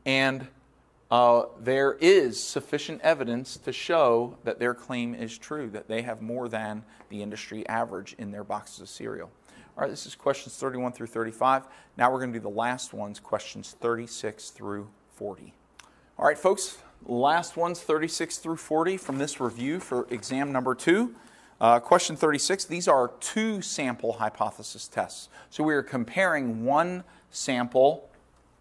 And there is sufficient evidence to show that their claim is true, that they have more than the industry average in their boxes of cereal. All right, this is questions 31 through 35. Now we're going to do the last ones, questions 36 through 40. All right, folks, last ones 36 through 40 from this review for exam number 2. Question 36, these are 2 sample hypothesis tests. So we are comparing one sample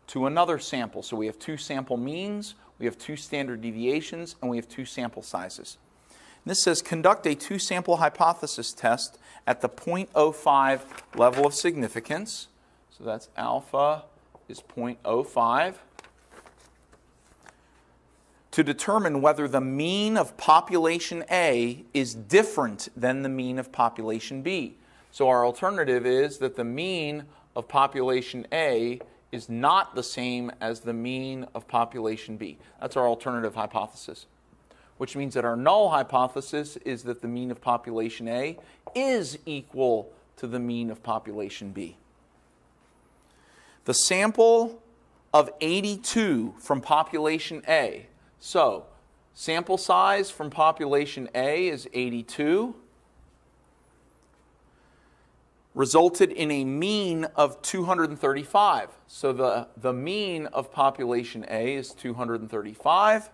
to another sample. So we have 2 sample means, we have 2 standard deviations, and we have 2 sample sizes. And this says conduct a 2 sample hypothesis test at the 0.05 level of significance. So that's alpha is 0.05. To determine whether the mean of population A is different than the mean of population B. So our alternative is that the mean of population A is not the same as the mean of population B. That's our alternative hypothesis, which means that our null hypothesis is that the mean of population A is equal to the mean of population B. The sample of 82 from population A. So, sample size from population A is 82. Resulted in a mean of 235. So the mean of population A is 235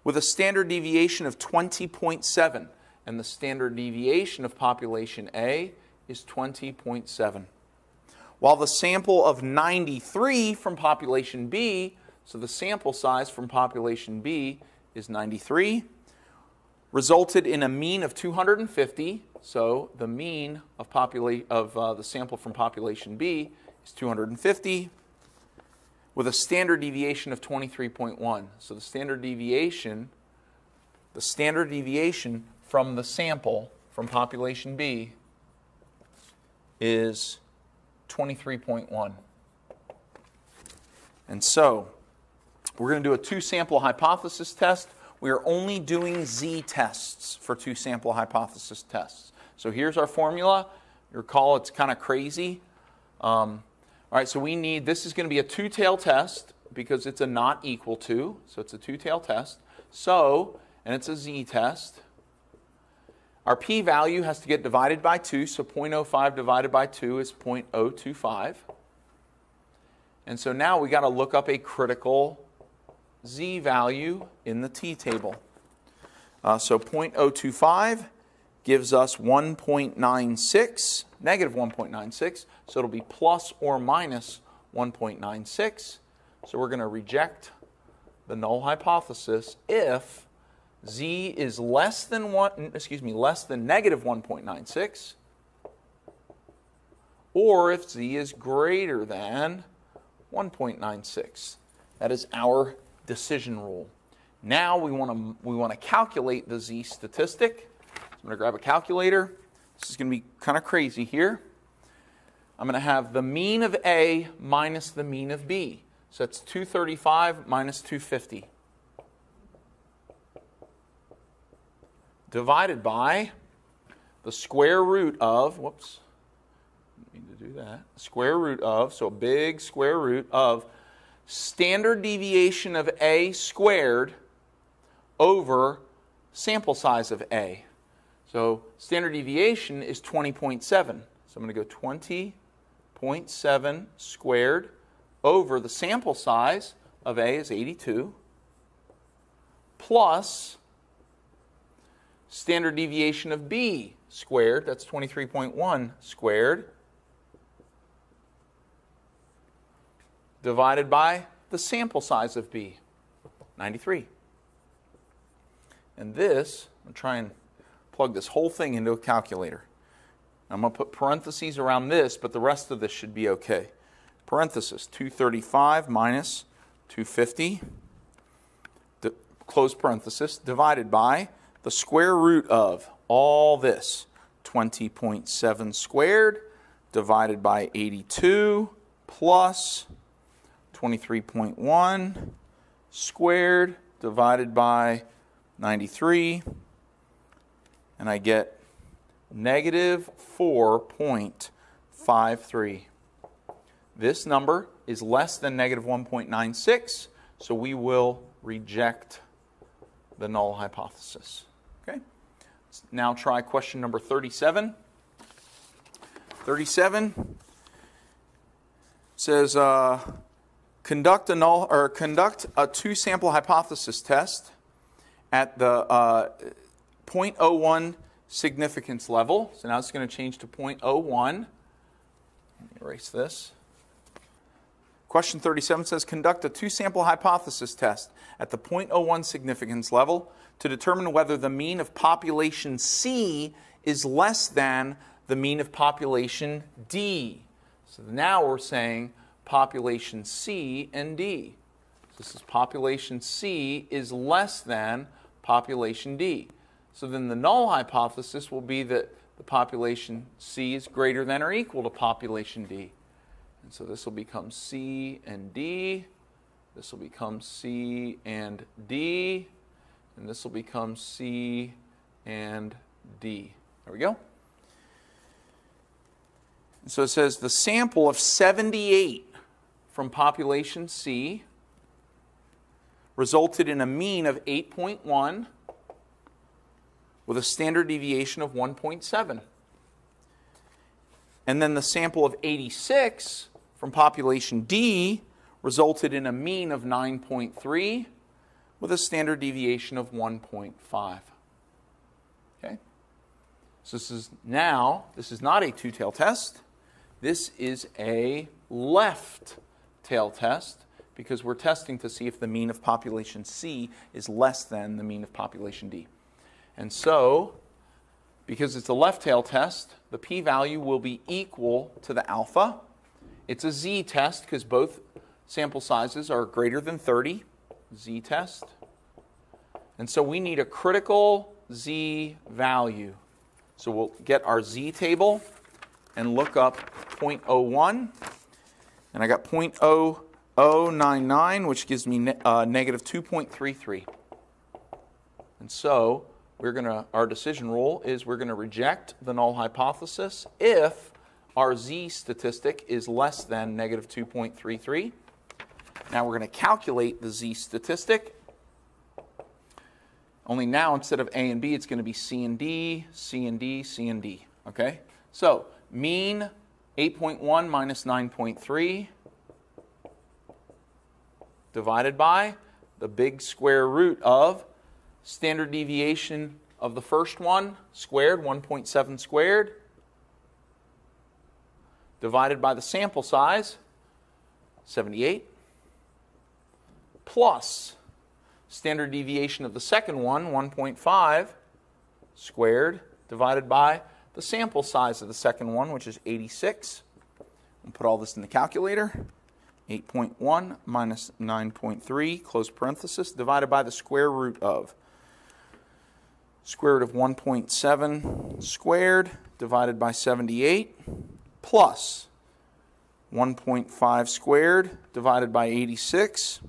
with a standard deviation of 20.7. And the standard deviation of population A is 20.7. While the sample of 93 from population B, so the sample size from population B is 93, resulted in a mean of 250. So the mean of the sample from population B is 250 with a standard deviation of 23.1. So the standard deviation from the sample from population B is 23.1. And so we're going to do a 2 sample hypothesis test. We are only doing Z tests for 2 sample hypothesis tests. So here's our formula. You recall it's kind of crazy. All right, so we need, this is going to be a 2-tail test because it's a not equal to. So it's a 2-tail test. So, and it's a Z test. Our p-value has to get divided by 2, so 0.05 divided by 2 is 0.025. And so now we got to look up a critical z value in the t-table. So 0.025 gives us 1.96, negative 1.96, so it'll be plus or minus 1.96. So we're going to reject the null hypothesis if z is less than negative 1.96, or if z is greater than 1.96. That is our decision rule. Now we want to calculate the z statistic. So I'm going to grab a calculator. This is going to be kind of crazy here. I'm going to have the mean of A minus the mean of B. So that's 235 minus 250. Divided by the square root of, whoops, didn't mean to do that, square root of, so a big square root of standard deviation of A squared over sample size of A. So standard deviation is 20.7. So I'm going to go 20.7 squared over the sample size of A is 82 plus standard deviation of B squared, that's 23.1 squared, divided by the sample size of B, 93. And this, I'm going to try and plug this whole thing into a calculator. I'm going to put parentheses around this, but the rest of this should be okay. Parenthesis, 235 minus 250, close parenthesis, divided by the square root of all this, 20.7 squared, divided by 82, plus 23.1 squared, divided by 93, and I get negative 4.53. This number is less than negative 1.96, so we will reject the null hypothesis. Okay? Let's now try question number 37. 37 says conduct a two-sample hypothesis test at the 0.01 significance level. So now it's going to change to 0.01. Let me erase this. Question 37 says, conduct a two-sample hypothesis test at the 0.01 significance level to determine whether the mean of population C is less than the mean of population D. So now we're saying population C and D. So this is population C is less than population D. So then the null hypothesis will be that the population C is greater than or equal to population D. And so this will become C and D. This will become C and D. And this will become C and D. There we go. And so it says the sample of 78 from population C resulted in a mean of 8.1 with a standard deviation of 1.7. And then the sample of 86 from population D resulted in a mean of 9.3 with a standard deviation of 1.5. Okay? So this is not a two-tailed test. This is a left-tailed test because we're testing to see if the mean of population C is less than the mean of population D. And so, because it's a left-tailed test, the p-value will be equal to the alpha. It's a z-test because both sample sizes are greater than 30, z-test. And so we need a critical z-value. So we'll get our z-table and look up 0.01. And I got 0.0099, which gives me negative 2.33. And so our decision rule is we're going to reject the null hypothesis if our Z statistic is less than negative 2.33. Now we're going to calculate the Z statistic. Only now, instead of A and B, it's going to be C and D, C and D, C and D. Okay? So, mean 8.1 minus 9.3 divided by the big square root of standard deviation of the first one squared, 1.7 squared, divided by the sample size, 78, plus standard deviation of the second one, 1.5 squared, divided by the sample size of the second one, which is 86. We'll put all this in the calculator. 8.1 minus 9.3, close parenthesis, divided by the square root of 1.7 squared divided by 78 plus 1.5 squared divided by 86,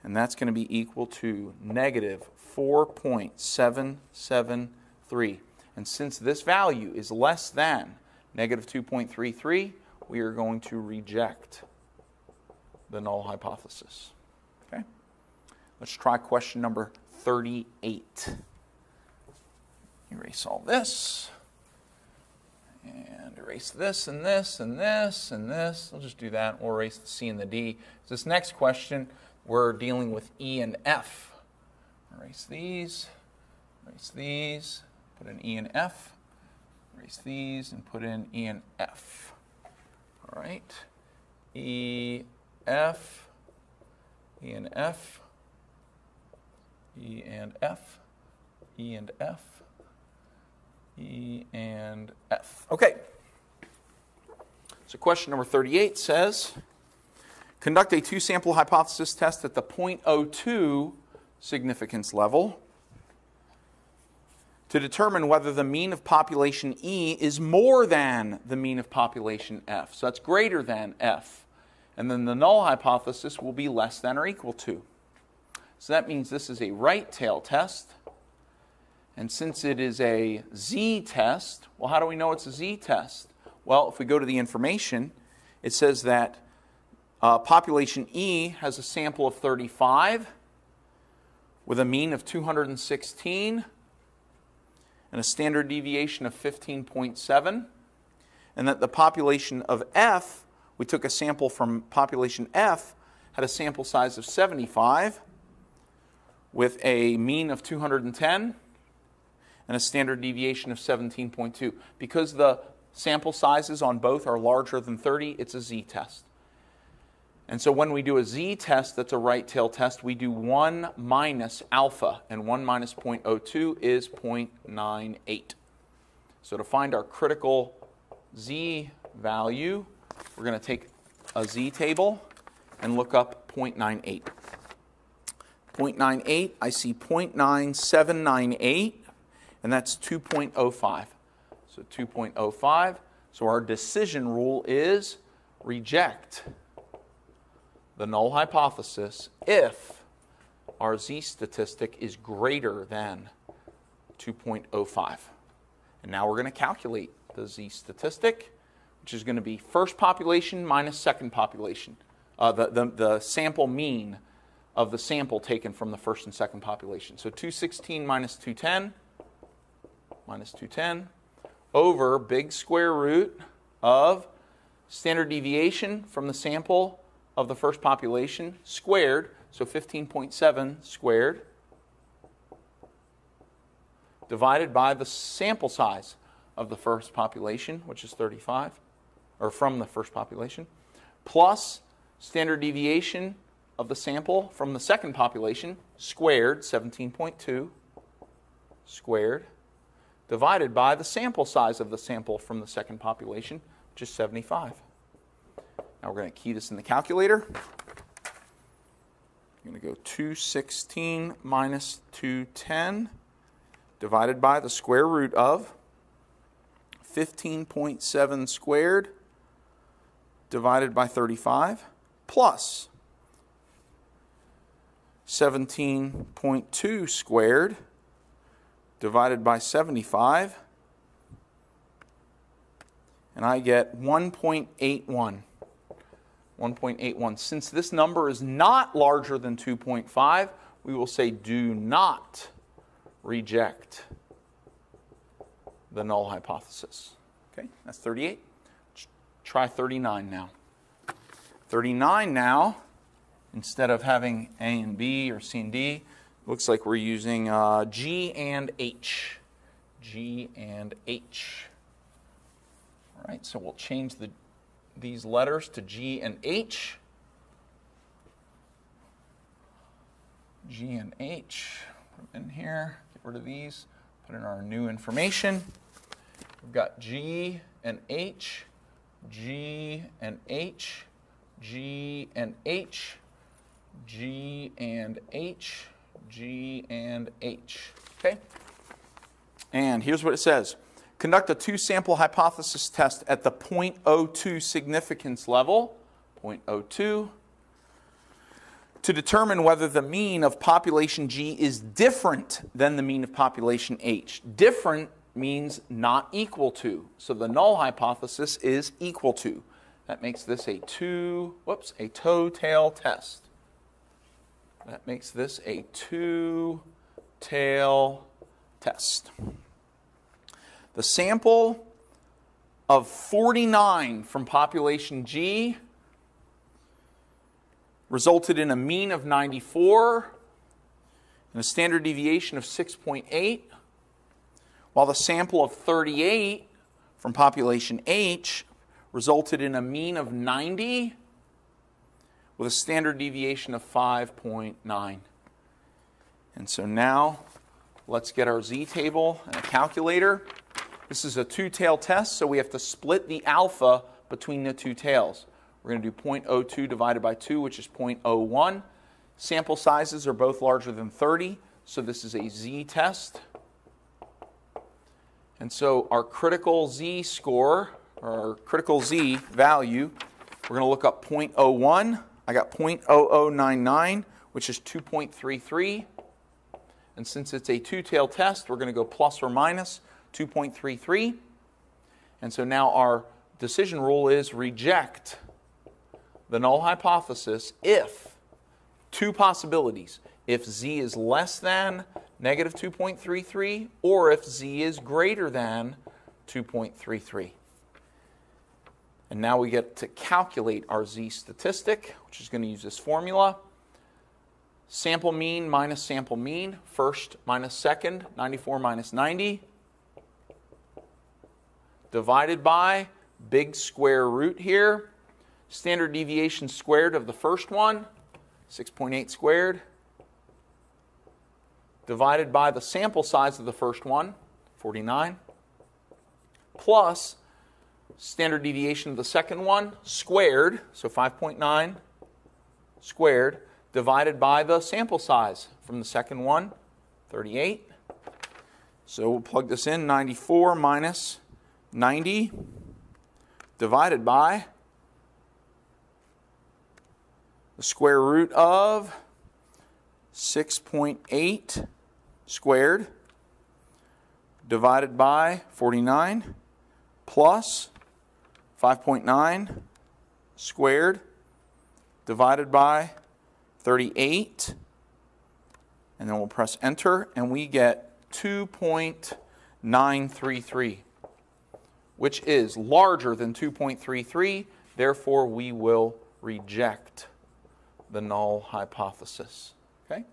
and that's going to be equal to negative 4.773. And since this value is less than negative 2.33, we are going to reject the null hypothesis. Okay? Let's try question number 38. Erase all this. And erase this and this and this and this. We'll just do that. We'll erase the C and the D. This next question, we're dealing with E and F. Erase these. Erase these. Put in E and F. Erase these and put in E and F. All right. E, F, E and F, E and F, E and F, E and F. Okay. So question number 38 says, conduct a two-sample hypothesis test at the 0.02 significance level to determine whether the mean of population E is more than the mean of population F. So that's greater than F. And then the null hypothesis will be less than or equal to. So that means this is a right tail test. And since it is a Z test, well, how do we know it's a Z test? Well, if we go to the information, it says that population E has a sample of 35 with a mean of 216 and a standard deviation of 15.7, and that the population of F, we took a sample from population F, had a sample size of 75 with a mean of 210 and a standard deviation of 17.2. Because the sample sizes on both are larger than 30, it's a Z test. And so when we do a Z test that's a right tail test, we do 1 minus alpha, and 1 minus 0.02 is 0.98. So to find our critical Z value, we're going to take a Z table and look up 0.98. 0.98, I see 0.9798, and that's 2.05. So 2.05. So our decision rule is reject the null hypothesis if our Z statistic is greater than 2.05. And now we're going to calculate the Z statistic, which is going to be first population minus second population, the sample mean of the sample taken from the first and second population. So 216 minus 210 over big square root of standard deviation from the sample of the first population squared, so 15.7 squared, divided by the sample size of the first population, which is 35, or from the first population, plus standard deviation of the sample from the second population squared, 17.2 squared, divided by the sample size of the sample from the second population, which is 75. Now we're going to key this in the calculator. I'm going to go 216 minus 210 divided by the square root of 15.7 squared divided by 35 plus 17.2 squared divided by 75, and I get 1.81. 1.81. Since this number is not larger than 2.5, we will say do not reject the null hypothesis. Okay, that's 38. Try 39 now. 39 now, instead of having A and B or C and D, looks like we're using G and H. G and H. All right, so we'll change these letters to G and H. G and H. Put them in here. Get rid of these. Put in our new information. We've got G and H, G and H, G and H, G and H, G and H. Okay? And here's what it says. Conduct a two-sample hypothesis test at the 0.02 significance level, 0.02, to determine whether the mean of population G is different than the mean of population H. Different means not equal to. So the null hypothesis is equal to. That makes this a toe-tail test. That makes this a two-tail test. The sample of 49 from population G resulted in a mean of 94 and a standard deviation of 6.8, while the sample of 38 from population H resulted in a mean of 90 with a standard deviation of 5.9. And so now let's get our Z table and a calculator. This is a two-tail test, so we have to split the alpha between the two tails. We're going to do 0.02 divided by 2, which is 0.01. Sample sizes are both larger than 30, so this is a Z test. And so our critical Z score, or our critical Z value, we're going to look up 0.01. I got 0.0099, which is 2.33. And since it's a two-tail test, we're going to go plus or minus 2.33. And so now our decision rule is reject the null hypothesis if, two possibilities, if Z is less than negative 2.33 or if Z is greater than 2.33. And now we get to calculate our Z statistic, which is going to use this formula. Sample mean minus sample mean, first minus second, 94 minus 90, divided by big square root here, standard deviation squared of the first one, 6.8 squared, divided by the sample size of the first one, 49, plus standard deviation of the second one, squared, so 5.9 squared, divided by the sample size from the second one, 38. So we'll plug this in, 94 minus 90 divided by the square root of 6.8 squared divided by 49 plus 5.9 squared divided by 38, and then we'll press enter, and we get 2.933, which is larger than 2.33, therefore we will reject the null hypothesis. Okay?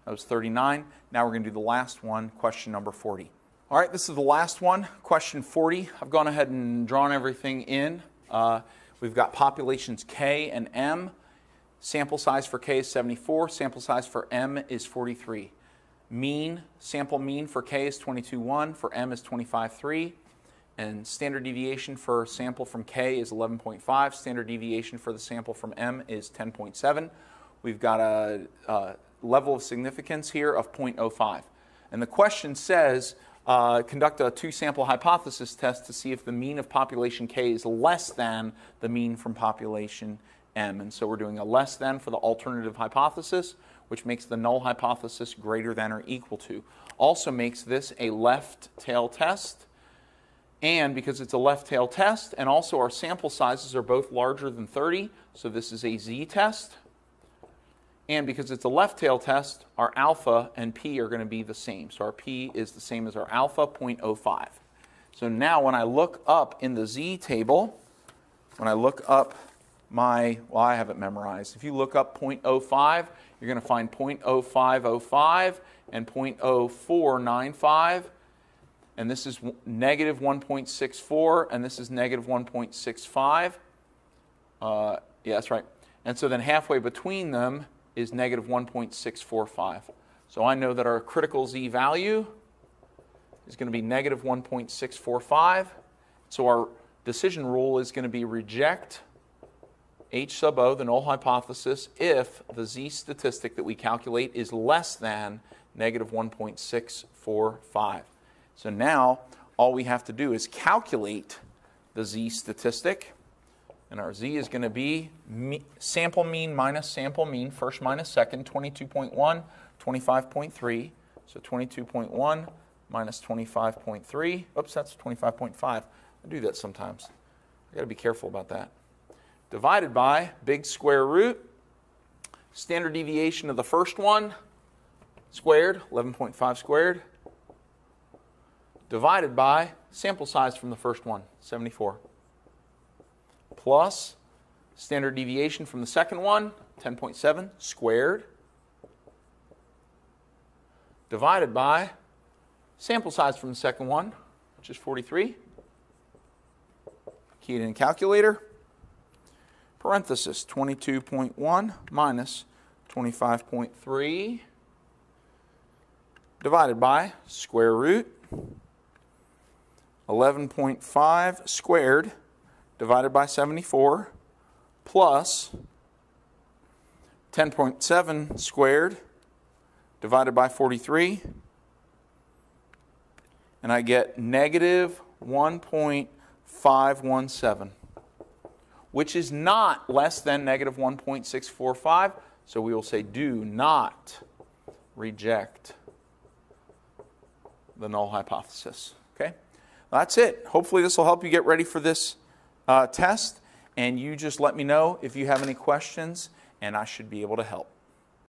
That was 39. Now we're going to do the last one, question number 40. All right, this is the last one, question 40. I've gone ahead and drawn everything in. We've got populations K and M. Sample size for K is 74. Sample size for M is 43. Sample mean for K is 22.1. For M is 25.3. And standard deviation for sample from K is 11.5. Standard deviation for the sample from M is 10.7. We've got a level of significance here of 0.05. And the question says, conduct a two-sample hypothesis test to see if the mean of population K is less than the mean from population M. And so we're doing a less than for the alternative hypothesis, which makes the null hypothesis greater than or equal to. Also makes this a left tail test. And because it's a left tail test, and also our sample sizes are both larger than 30, so this is a Z test. And because it's a left tail test, our alpha and p are going to be the same. So our p is the same as our alpha, 0.05. So now when I look up in the Z table, when I look up my, well, I have it memorized. If you look up 0.05, you're going to find 0.0505 and 0.0495. And this is negative 1.64, and this is negative 1.65. Yeah, that's right. And so then halfway between them is negative 1.645. So I know that our critical Z value is going to be negative 1.645. So our decision rule is going to be reject H sub O, the null hypothesis, if the Z statistic that we calculate is less than negative 1.645. So now all we have to do is calculate the Z statistic. And our Z is going to be sample mean minus sample mean, first minus second, 22.1, 25.3. So 22.1 minus 25.3. Oops, that's 25.5. I do that sometimes. I've got to be careful about that. Divided by big square root, standard deviation of the first one, squared, 11.5 squared, divided by sample size from the first one, 74. Plus standard deviation from the second one, 10.7 squared, divided by sample size from the second one, which is 43. Key it in calculator. Parenthesis, 22.1 minus 25.3 divided by square root 11.5 squared divided by 74 plus 10.7 squared divided by 43, and I get negative 1.517, which is not less than negative 1.645, so we will say do not reject the null hypothesis. Okay, that's it. Hopefully this will help you get ready for this test, and you just let me know if you have any questions, and I should be able to help.